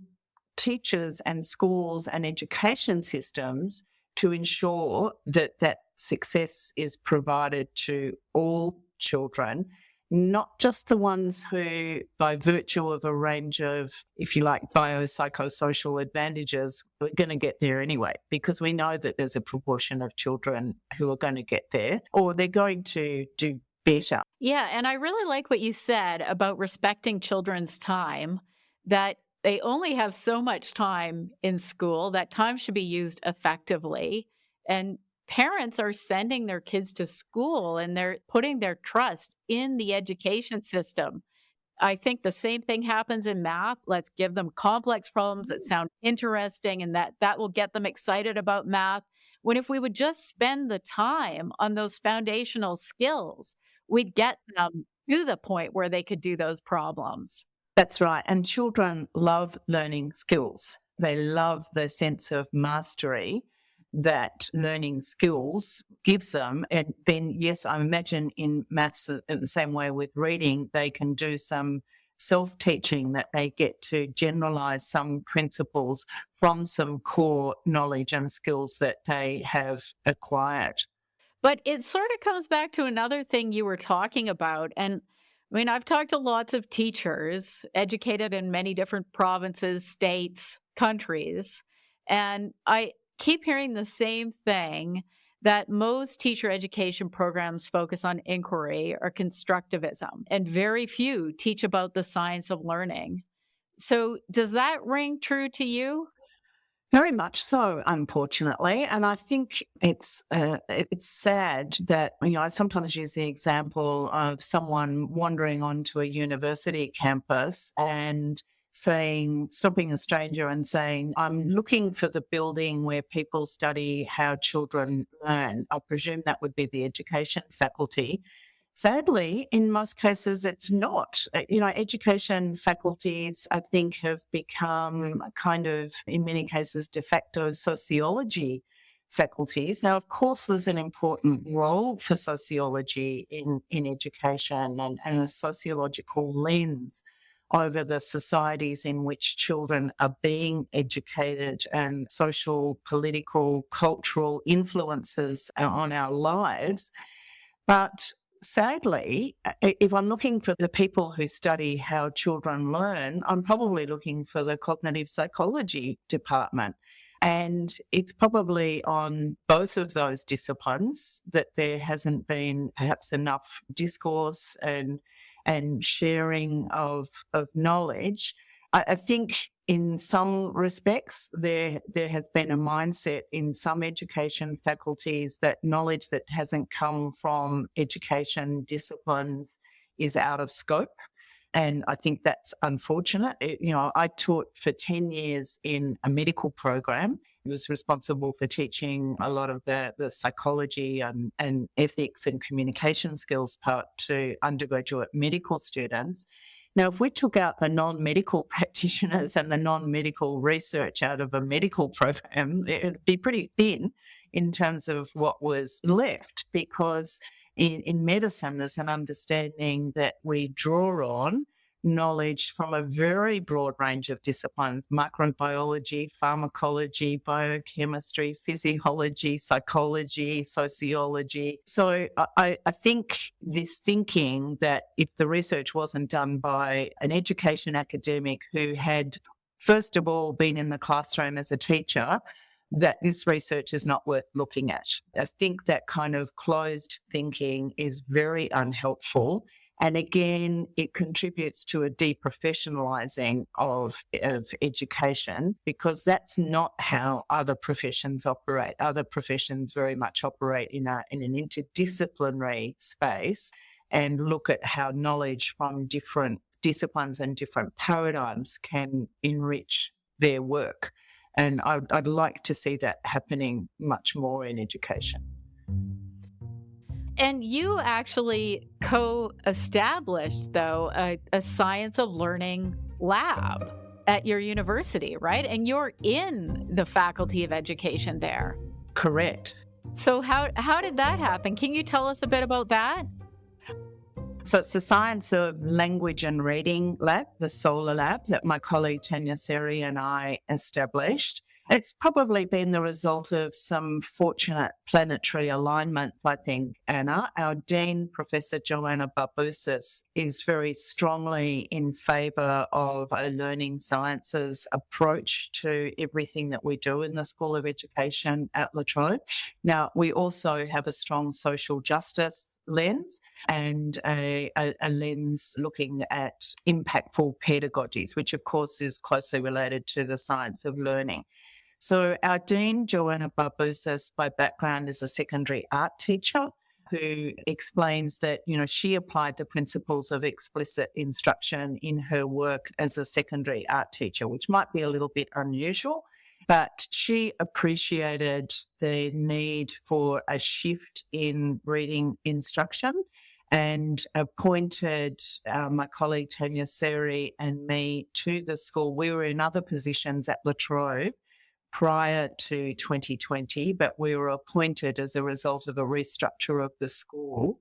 Speaker 2: teachers and schools and education systems to ensure that that success is provided to all children, not just the ones who, by virtue of a range of, if you like, biopsychosocial advantages, are going to get there anyway, because we know that there's a proportion of children who are going to get there or they're going to do better.
Speaker 1: Yeah, and I really like what you said about respecting children's time, that they only have so much time in school. That time should be used effectively. And parents are sending their kids to school and they're putting their trust in the education system. I think the same thing happens in math. Let's give them complex problems that sound interesting and that will get them excited about math. When if we would just spend the time on those foundational skills, we'd get them to the point where they could do those problems.
Speaker 2: That's right. And children love learning skills. They love the sense of mastery that learning skills gives them. And then, yes, I imagine in maths, in the same way with reading, they can do some self-teaching, that they get to generalize some principles from some core knowledge and skills that they have acquired.
Speaker 1: But it sort of comes back to another thing you were talking about. And I mean, I've talked to lots of teachers educated in many different provinces, states, countries, and I keep hearing the same thing, that most teacher education programs focus on inquiry or constructivism, and very few teach about the science of learning. So, does that ring true to you?
Speaker 2: Very much so, unfortunately, and I think it's sad that I sometimes use the example of someone wandering onto a university campus and stopping a stranger and saying, "I'm looking for the building where people study how children learn." I presume that would be the education faculty. Sadly, in most cases, it's not. Education faculties, I think, have become kind of, in many cases, de facto sociology faculties. Now, of course, there's an important role for sociology in education and a sociological lens over the societies in which children are being educated and social, political, cultural influences on our lives. But sadly, if I'm looking for the people who study how children learn, I'm probably looking for the cognitive psychology department. And it's probably on both of those disciplines that there hasn't been perhaps enough discourse and sharing of knowledge. I think in some respects there has been a mindset in some education faculties that knowledge that hasn't come from education disciplines is out of scope. And I think that's unfortunate. I taught for 10 years in a medical program. I was responsible for teaching a lot of the psychology and ethics and communication skills part to undergraduate medical students. Now, if we took out the non-medical practitioners and the non-medical research out of a medical program, it would be pretty thin in terms of what was left, because in medicine, there's an understanding that we draw on knowledge from a very broad range of disciplines: microbiology, pharmacology, biochemistry, physiology, psychology, sociology. So I think this thinking that if the research wasn't done by an education academic who had, first of all, been in the classroom as a teacher, that this research is not worth looking at. I think that kind of closed thinking is very unhelpful. And again, it contributes to a deprofessionalising of education, because that's not how other professions operate. Other professions very much operate in an interdisciplinary space and look at how knowledge from different disciplines and different paradigms can enrich their work. And I'd like to see that happening much more in education.
Speaker 1: And you actually co-established, though, a science of learning lab at your university, right? And you're in the faculty of education there.
Speaker 2: Correct.
Speaker 1: So how did that happen? Can you tell us a bit about that?
Speaker 2: So it's the Science of Language and Reading Lab, the SOLAR Lab, that my colleague Tanya Seri and I established. It's probably been the result of some fortunate planetary alignments, I think, Anna. Our Dean, Professor Joanna Barbusis, is very strongly in favour of a learning sciences approach to everything that we do in the School of Education at La Trobe. Now, we also have a strong social justice lens and a lens looking at impactful pedagogies, which of course is closely related to the science of learning. So our Dean, Joanna Barbusis, by background is a secondary art teacher who explains that, she applied the principles of explicit instruction in her work as a secondary art teacher, which might be a little bit unusual, but she appreciated the need for a shift in reading instruction and appointed my colleague Tanya Seri and me to the school. We were in other positions at La Trobe prior to 2020, but we were appointed as a result of a restructure of the school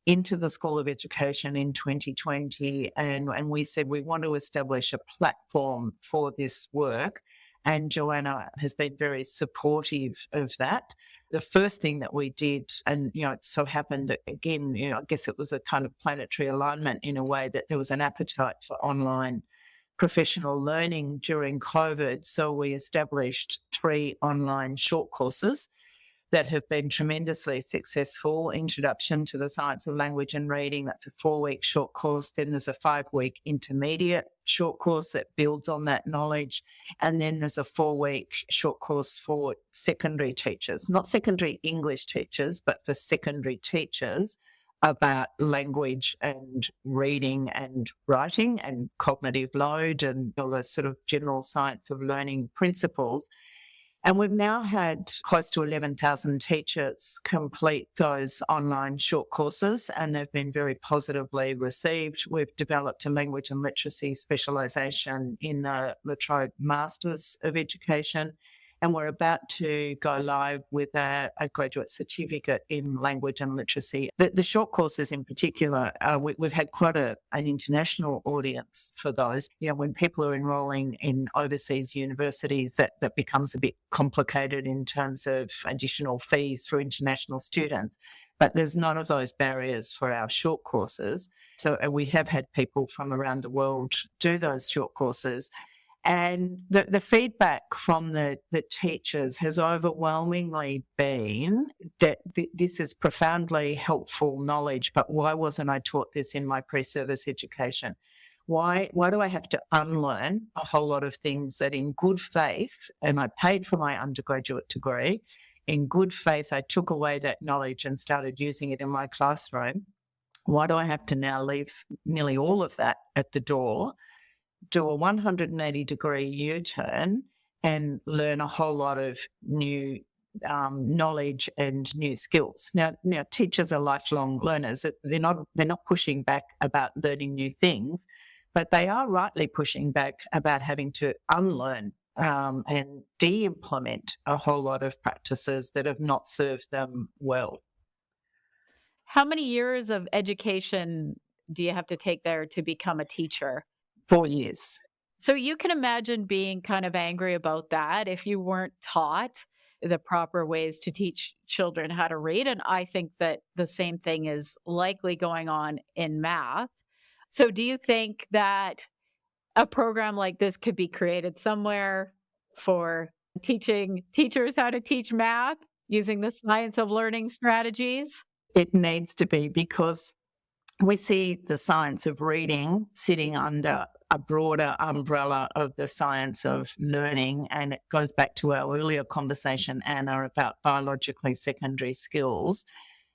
Speaker 2: into the School of Education in 2020. And we said we want to establish a platform for this work. And Joanna has been very supportive of that. The first thing that we did, and, it so happened that, again, I guess it was a kind of planetary alignment in a way that there was an appetite for online professional learning during COVID. So we established 3 online short courses that have been tremendously successful. Introduction to the Science of Language and Reading, that's a 4-week short course. Then there's a 5-week intermediate short course that builds on that knowledge. And then there's a 4-week short course for secondary teachers, not secondary English teachers, but for secondary teachers, about language and reading and writing and cognitive load and all those sort of general science of learning principles. And we've now had close to 11,000 teachers complete those online short courses, and they've been very positively received. We've developed a language and literacy specialisation in the La Trobe Masters of Education, and we're about to go live with a graduate certificate in language and literacy. The short courses in particular, we've had quite an international audience for those. When people are enrolling in overseas universities, that becomes a bit complicated in terms of additional fees for international students. But there's none of those barriers for our short courses. So we have had people from around the world do those short courses. And the feedback from the teachers has overwhelmingly been that this is profoundly helpful knowledge, but why wasn't I taught this in my pre-service education? Why do I have to unlearn a whole lot of things that in good faith, and I paid for my undergraduate degree, in good faith I took away that knowledge and started using it in my classroom. Why do I have to now leave nearly all of that at the door, do a 180-degree U-turn and learn a whole lot of new knowledge and new skills? Now, teachers are lifelong learners. They're not pushing back about learning new things, but they are rightly pushing back about having to unlearn and de-implement a whole lot of practices that have not served them well.
Speaker 1: How many years of education do you have to take there to become a teacher?
Speaker 2: 4 years.
Speaker 1: So you can imagine being kind of angry about that if you weren't taught the proper ways to teach children how to read. And I think that the same thing is likely going on in math. So do you think that a program like this could be created somewhere for teaching teachers how to teach math using the science of learning strategies?
Speaker 2: It needs to be, because we see the science of reading sitting under a broader umbrella of the science of learning. And it goes back to our earlier conversation, Anna, about biologically secondary skills.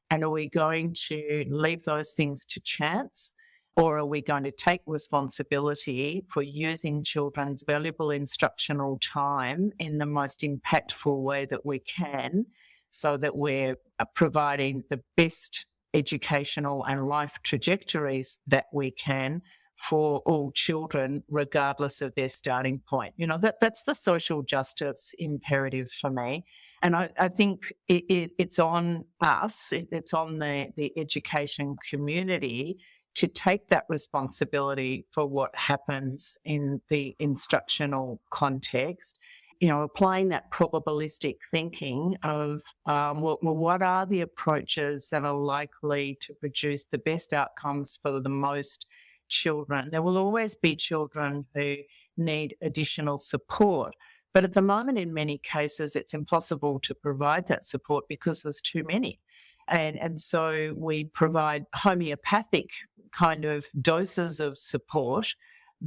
Speaker 2: And are we going to leave those things to chance? Or are we going to take responsibility for using children's valuable instructional time in the most impactful way that we can, so that we're providing the best educational and life trajectories that we can for all children, regardless of their starting point? That's the social justice imperative for me. And I think it's on us, it's on the education community to take that responsibility for what happens in the instructional context. Applying that probabilistic thinking of, what are the approaches that are likely to produce the best outcomes for the most children? There will always be children who need additional support, but at the moment, in many cases, it's impossible to provide that support because there's too many. And so we provide homeopathic kind of doses of support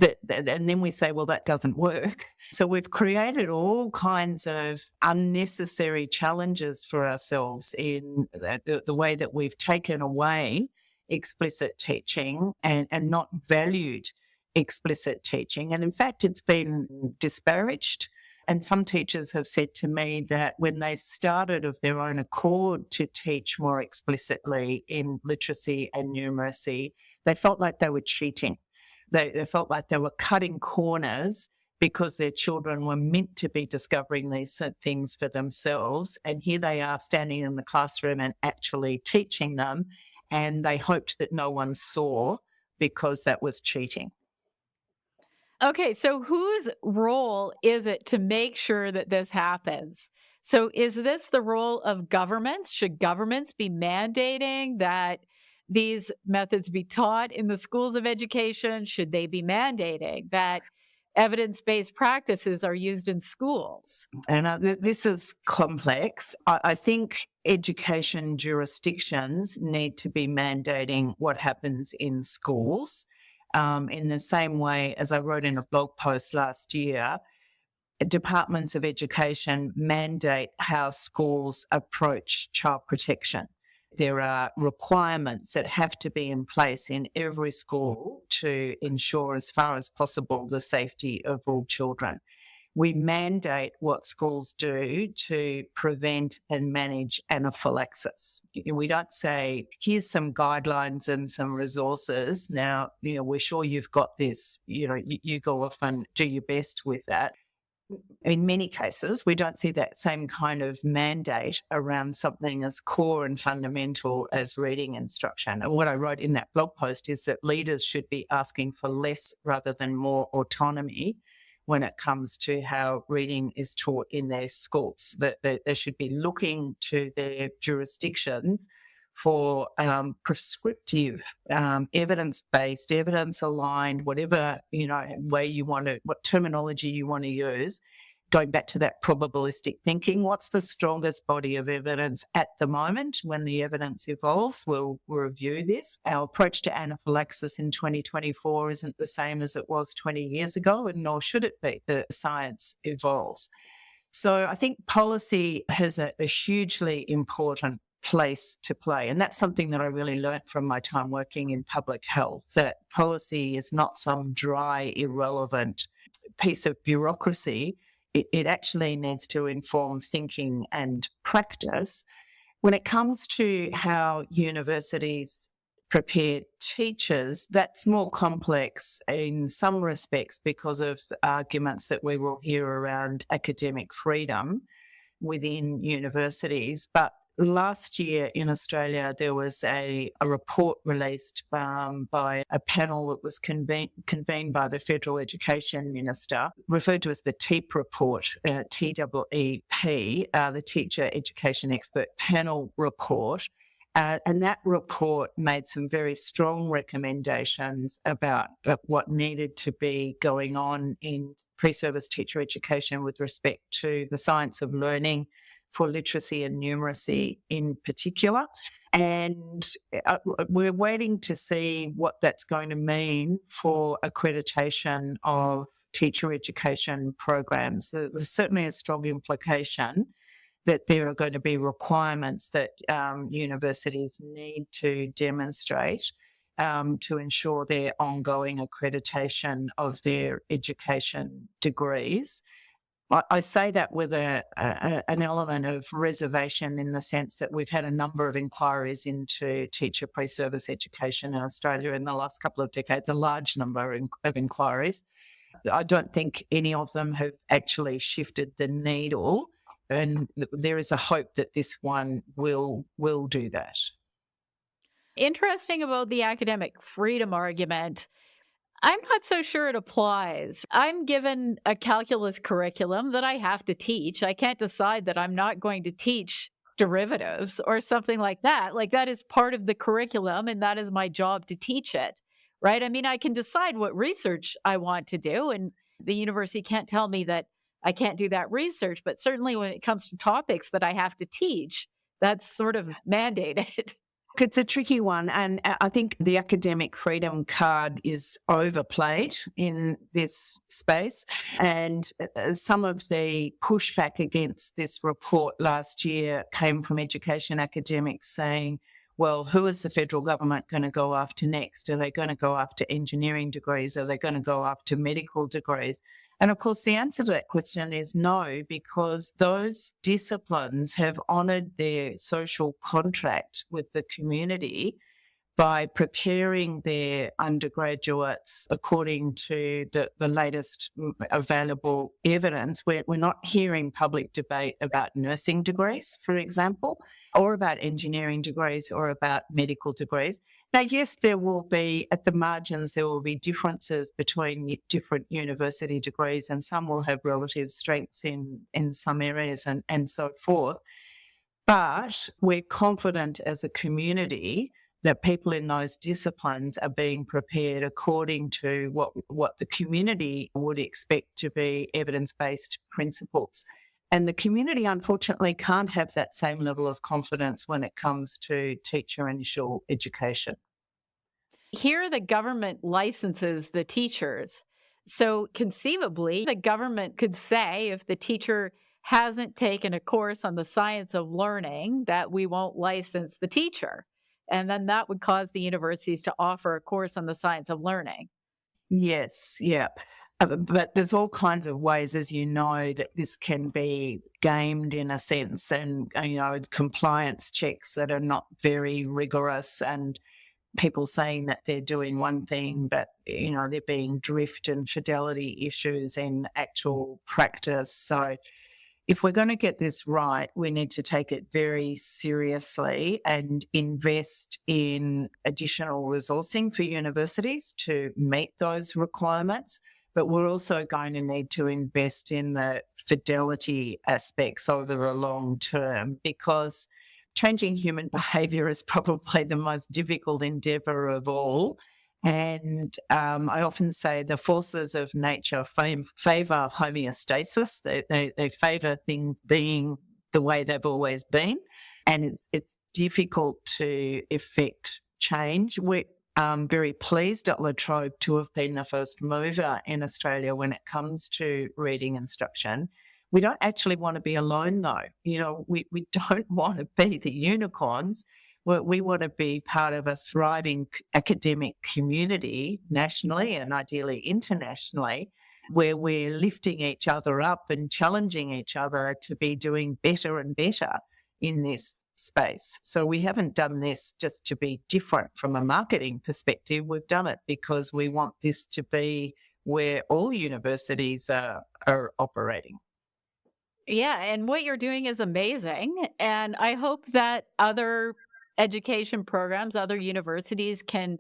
Speaker 2: and then we say, well, that doesn't work. So we've created all kinds of unnecessary challenges for ourselves in the way that we've taken away explicit teaching and not valued explicit teaching. And in fact, it's been disparaged. And some teachers have said to me that when they started of their own accord to teach more explicitly in literacy and numeracy, they felt like they were cheating. They felt like they were cutting corners because their children were meant to be discovering these things for themselves. And here they are standing in the classroom and actually teaching them. And they hoped that no one saw because that was cheating.
Speaker 1: Okay, so whose role is it to make sure that this happens? So is this the role of governments? Should governments be mandating that these methods be taught in the schools of education? Should they be mandating that evidence-based practices are used in schools?
Speaker 2: And this is complex. I think education jurisdictions need to be mandating what happens in schools. In the same way, as I wrote in a blog post last year, departments of education mandate how schools approach child protection. There are requirements that have to be in place in every school to ensure, as far as possible, the safety of all children. We mandate what schools do to prevent and manage anaphylaxis. We don't say, here's some guidelines and some resources. Now, we're sure you've got this. You go off and do your best with that. In many cases, we don't see that same kind of mandate around something as core and fundamental as reading instruction. And what I wrote in that blog post is that leaders should be asking for less rather than more autonomy when it comes to how reading is taught in their schools, that they should be looking to their jurisdictions for prescriptive, evidence-based, evidence-aligned, whatever, way you want to, what terminology you want to use, going back to that probabilistic thinking, what's the strongest body of evidence at the moment? When the evidence evolves, we'll review this. Our approach to anaphylaxis in 2024 isn't the same as it was 20 years ago, and nor should it be. The science evolves. So I think policy has a hugely important place to play. And that's something that I really learnt from my time working in public health, that policy is not some dry, irrelevant piece of bureaucracy. It actually needs to inform thinking and practice. When it comes to how universities prepare teachers, that's more complex in some respects because of the arguments that we will hear around academic freedom within universities. But last year in Australia, there was a report released by a panel that was convened by the Federal Education Minister, referred to as the TEEP report, TEEP, the Teacher Education Expert Panel Report. And that report made some very strong recommendations about what needed to be going on in pre-service teacher education with respect to the science of learning, for literacy and numeracy in particular. And we're waiting to see what that's going to mean for accreditation of teacher education programs. There's certainly a strong implication that there are going to be requirements that universities need to demonstrate to ensure their ongoing accreditation of their education degrees. I say that with an element of reservation in the sense that we've had a number of inquiries into teacher pre-service education in Australia in the last couple of decades, a large number of inquiries. I don't think any of them have actually shifted the needle, and there is a hope that this one will do that.
Speaker 1: Interesting about the academic freedom argument. I'm not so sure it applies. I'm given a calculus curriculum that I have to teach. I can't decide that I'm not going to teach derivatives or something like that. Like, that is part of the curriculum and that is my job to teach it, right? I mean, I can decide what research I want to do, and the university can't tell me that I can't do that research. But certainly when it comes to topics that I have to teach, that's sort of mandated.
Speaker 2: It's a tricky one, and I think the academic freedom card is overplayed in this space. And some of the pushback against this report last year came from education academics saying, well, who is the federal government going to go after next? Are they going to go after engineering degrees? Are they going to go after medical degrees? And of course, the answer to that question is no, because those disciplines have honoured their social contract with the community by preparing their undergraduates according to the latest available evidence. We're not hearing public debate about nursing degrees, for example, or about engineering degrees or about medical degrees. Now, yes, there will be, at the margins, there will be differences between different university degrees, and some will have relative strengths in some areas and so forth. But we're confident as a community that people in those disciplines are being prepared according to what the community would expect to be evidence-based principles. And the community, unfortunately, can't have that same level of confidence when it comes to teacher initial education.
Speaker 1: Here, the government licenses the teachers. So conceivably, the government could say, if the teacher hasn't taken a course on the science of learning, that we won't license the teacher. And then that would cause the universities to offer a course on the science of learning.
Speaker 2: Yes, yeah. But there's all kinds of ways, as you know, that this can be gamed in a sense, and, compliance checks that are not very rigorous, and people saying that they're doing one thing, but, they're being drift and fidelity issues in actual practice. So if we're going to get this right, we need to take it very seriously and invest in additional resourcing for universities to meet those requirements. But we're also going to need to invest in the fidelity aspects over the long term, because changing human behaviour is probably the most difficult endeavour of all. And I often say the forces of nature favour homeostasis. They favour things being the way they've always been. And it's difficult to effect change. We're very pleased at La Trobe to have been the first mover in Australia when it comes to reading instruction. We don't actually want to be alone, though. We don't want to be the unicorns. We want to be part of a thriving academic community nationally and ideally internationally, where we're lifting each other up and challenging each other to be doing better and better in this space. So we haven't done this just to be different from a marketing perspective. We've done it because we want this to be where all universities are operating.
Speaker 1: Yeah, and what you're doing is amazing. And I hope that other education programs, other universities can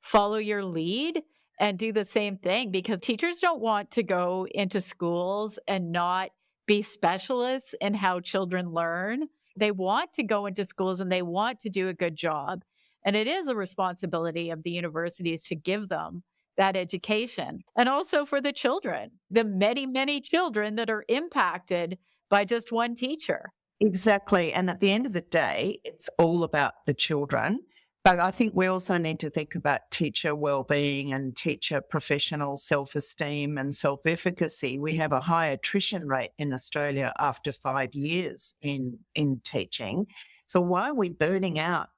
Speaker 1: follow your lead and do the same thing, because teachers don't want to go into schools and not be specialists in how children learn. They want to go into schools and they want to do a good job. And it is a responsibility of the universities to give them that education. And also for the children, the many, many children that are impacted by just one teacher.
Speaker 2: Exactly. And at the end of the day, it's all about the children. But I think we also need to think about teacher wellbeing and teacher professional self-esteem and self-efficacy. We have a high attrition rate in Australia after 5 years in teaching. So why are we burning out,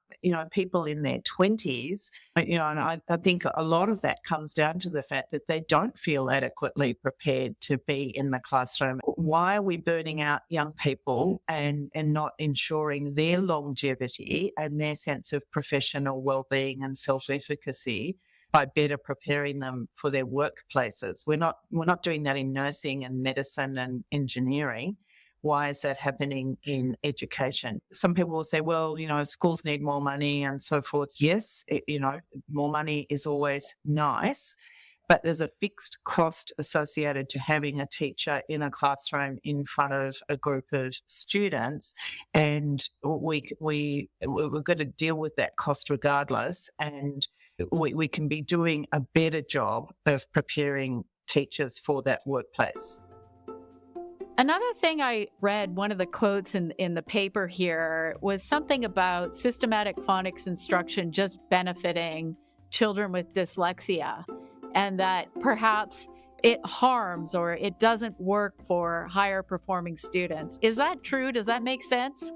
Speaker 2: people in their 20s? And I think a lot of that comes down to the fact that they don't feel adequately prepared to be in the classroom. Why are we burning out young people and not ensuring their longevity and their sense of professional well-being and self-efficacy by better preparing them for their workplaces? We're not doing that in nursing and medicine and engineering. Why is that happening in education? Some people will say, well, schools need more money and so forth. Yes, more money is always nice, but there's a fixed cost associated to having a teacher in a classroom in front of a group of students, and we're going to deal with that cost regardless, and we can be doing a better job of preparing teachers for that workplace.
Speaker 1: Another thing I read, one of the quotes in the paper here, was something about systematic phonics instruction just benefiting children with dyslexia, and that perhaps it harms or it doesn't work for higher performing students. Is that true? Does that make sense?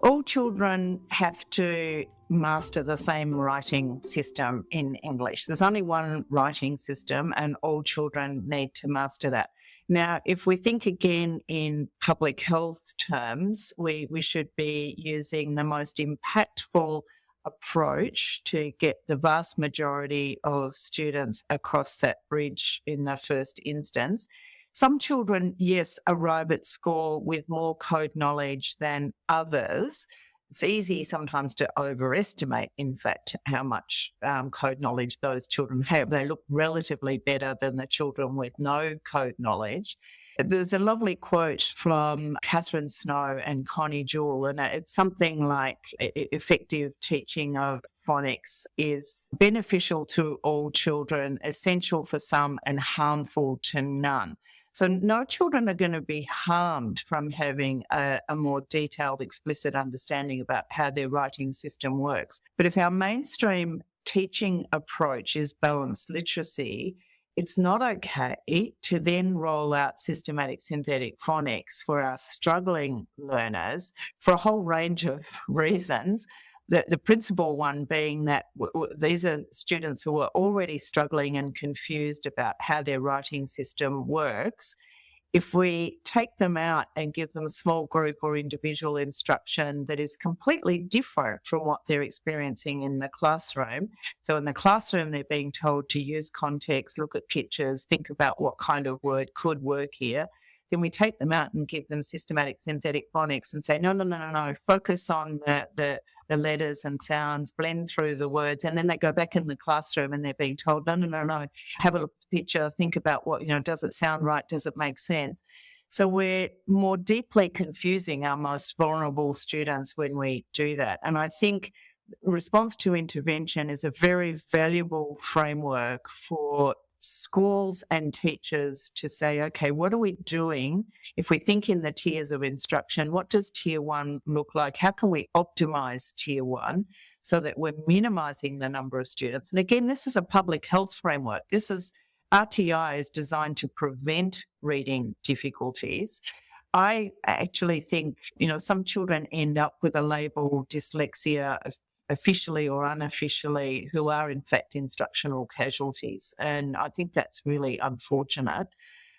Speaker 2: All children have to master the same writing system in English. There's only one writing system and all children need to master that. Now, if we think again in public health terms, we should be using the most impactful approach to get the vast majority of students across that bridge in the first instance. Some children, yes, arrive at school with more code knowledge than others. It's easy sometimes to overestimate, in fact, how much code knowledge those children have. They look relatively better than the children with no code knowledge. There's a lovely quote from Pamela Snow and Connie Jewell, and it's something like effective teaching of phonics is beneficial to all children, essential for some and harmful to none. So no children are going to be harmed from having a more detailed, explicit understanding about how their writing system works. But if our mainstream teaching approach is balanced literacy, it's not okay to then roll out systematic synthetic phonics for our struggling learners for a whole range of reasons. The principal one being that these are students who are already struggling and confused about how their writing system works. If we take them out and give them small group or individual instruction that is completely different from what they're experiencing in the classroom. So in the classroom, they're being told to use context, look at pictures, think about what kind of word could work here. Then we take them out and give them systematic synthetic phonics and say, no, focus on the letters and sounds, blend through the words. And then they go back in the classroom and they're being told, no, have a look at the picture, think about what, does it sound right? Does it make sense? So we're more deeply confusing our most vulnerable students when we do that. And I think response to intervention is a very valuable framework for schools and teachers to say, okay, what are we doing? If we think in the tiers of instruction, what does tier one look like? How can we optimize tier one so that we're minimizing the number of students? And again, this is a public health framework. RTI is designed to prevent reading difficulties. I actually think, some children end up with a label dyslexia officially or unofficially who are in fact instructional casualties. And I think that's really unfortunate.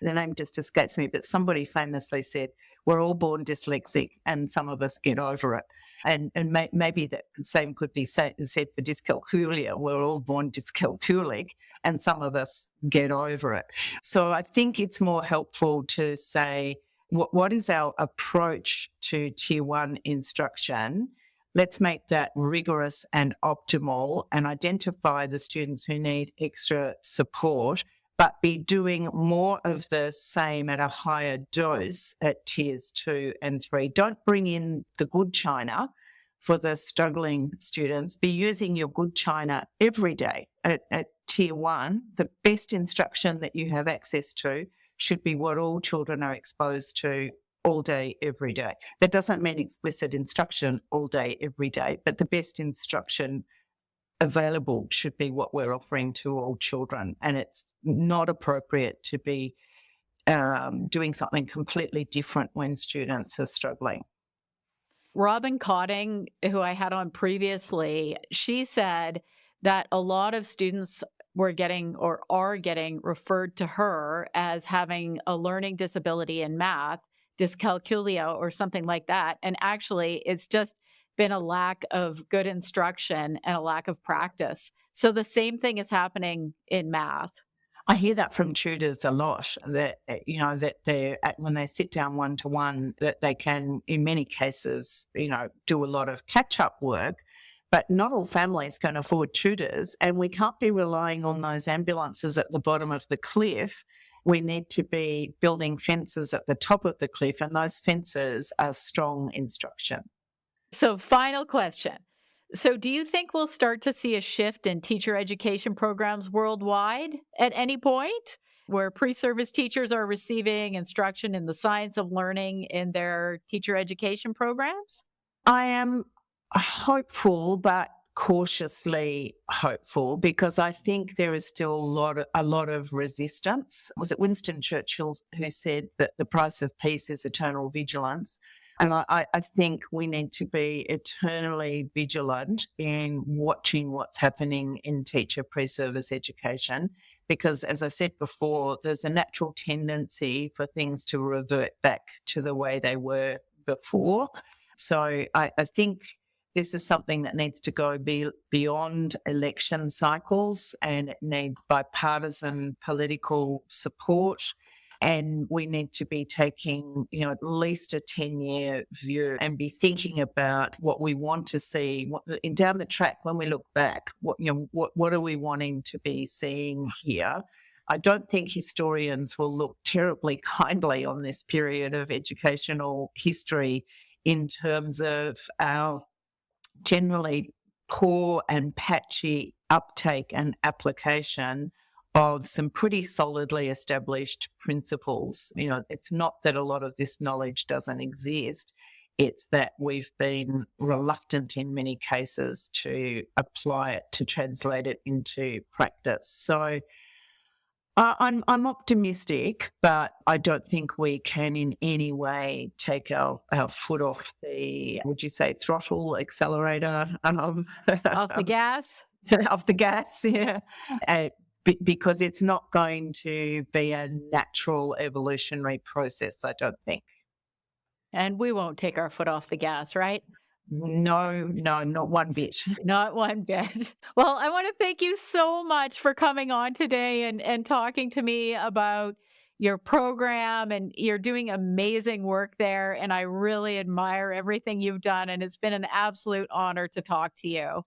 Speaker 2: The name just escapes me, but somebody famously said, we're all born dyslexic and some of us get over it. And maybe that same could be said for dyscalculia. We're all born dyscalculic and some of us get over it. So I think it's more helpful to say, what is our approach to tier one instruction? Let's make that rigorous and optimal and identify the students who need extra support, but be doing more of the same at a higher dose at tiers 2 and 3. Don't bring in the good china for the struggling students. Be using your good china every day at tier 1. The best instruction that you have access to should be what all children are exposed to all day, every day. That doesn't mean explicit instruction all day, every day, but the best instruction available should be what we're offering to all children. And it's not appropriate to be doing something completely different when students are struggling.
Speaker 1: Robin Cotting, who I had on previously, she said that a lot of students were getting or are getting referred to her as having a learning disability in math, dyscalculia or something like that. And actually, it's just been a lack of good instruction and a lack of practice. So the same thing is happening in math.
Speaker 2: I hear that from tutors a lot, that, that when they sit down one-to-one, that they can, in many cases, do a lot of catch-up work, but not all families can afford tutors, and we can't be relying on those ambulances at the bottom of the cliff. We need to be building fences at the top of the cliff, and those fences are strong instruction.
Speaker 1: So final question. So do you think we'll start to see a shift in teacher education programs worldwide at any point, where pre-service teachers are receiving instruction in the science of learning in their teacher education programs?
Speaker 2: I am hopeful, but cautiously hopeful, because I think there is still a lot of resistance. Was it Winston Churchill who said that the price of peace is eternal vigilance? And I think we need to be eternally vigilant in watching what's happening in teacher pre-service education, because, as I said before, there's a natural tendency for things to revert back to the way they were before. So I think this is something that needs to go beyond election cycles, and it needs bipartisan political support. And we need to be taking, at least a 10-year view and be thinking about what we want to see down the track when we look back. What are we wanting to be seeing here? I don't think historians will look terribly kindly on this period of educational history in terms of our generally poor and patchy uptake and application of some pretty solidly established principles. It's not that a lot of this knowledge doesn't exist. It's that we've been reluctant in many cases to apply it, to translate it into practice. So I'm optimistic, but I don't think we can in any way take our foot off the, would you say, throttle, accelerator?
Speaker 1: Off the gas?
Speaker 2: Off the gas, yeah. Because it's not going to be a natural evolutionary process, I don't think.
Speaker 1: And we won't take our foot off the gas, right?
Speaker 2: No, not one bit.
Speaker 1: Not one bit. Well, I want to thank you so much for coming on today and talking to me about your program, and you're doing amazing work there. And I really admire everything you've done. And it's been an absolute honor to talk to you.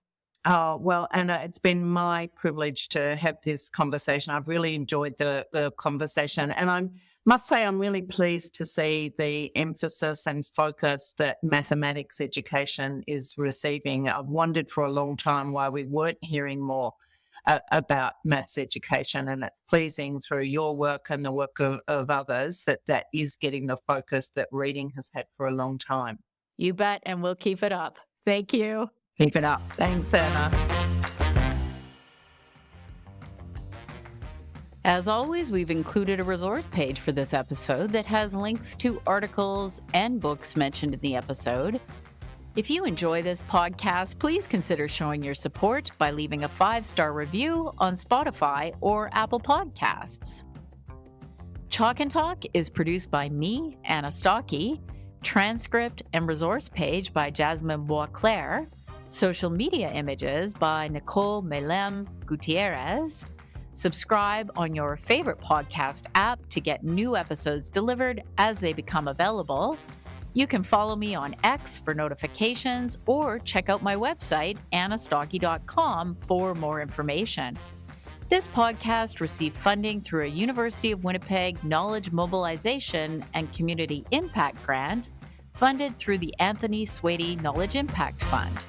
Speaker 2: Oh, well, Anna, it's been my privilege to have this conversation. I've really enjoyed the conversation, and I'm Must say I'm really pleased to see the emphasis and focus that mathematics education is receiving. I've wondered for a long time why we weren't hearing more about maths education, and it's pleasing through your work and the work of others that is getting the focus that reading has had for a long time.
Speaker 1: You bet, and we'll keep it up. Thank you.
Speaker 2: Keep it up. Thanks, Anna.
Speaker 1: As always, we've included a resource page for this episode that has links to articles and books mentioned in the episode. If you enjoy this podcast, please consider showing your support by leaving a 5-star review on Spotify or Apple Podcasts. Chalk and Talk is produced by me, Anna Stokke, transcript and resource page by Jasmine Boisclair, social media images by Nicole Melem Gutierrez. Subscribe on your favorite podcast app to get new episodes delivered as they become available. You can follow me on X for notifications or check out my website, annastokke.com, for more information. This podcast received funding through a University of Winnipeg Knowledge Mobilization and Community Impact Grant funded through the Anthony Swady Knowledge Impact Fund.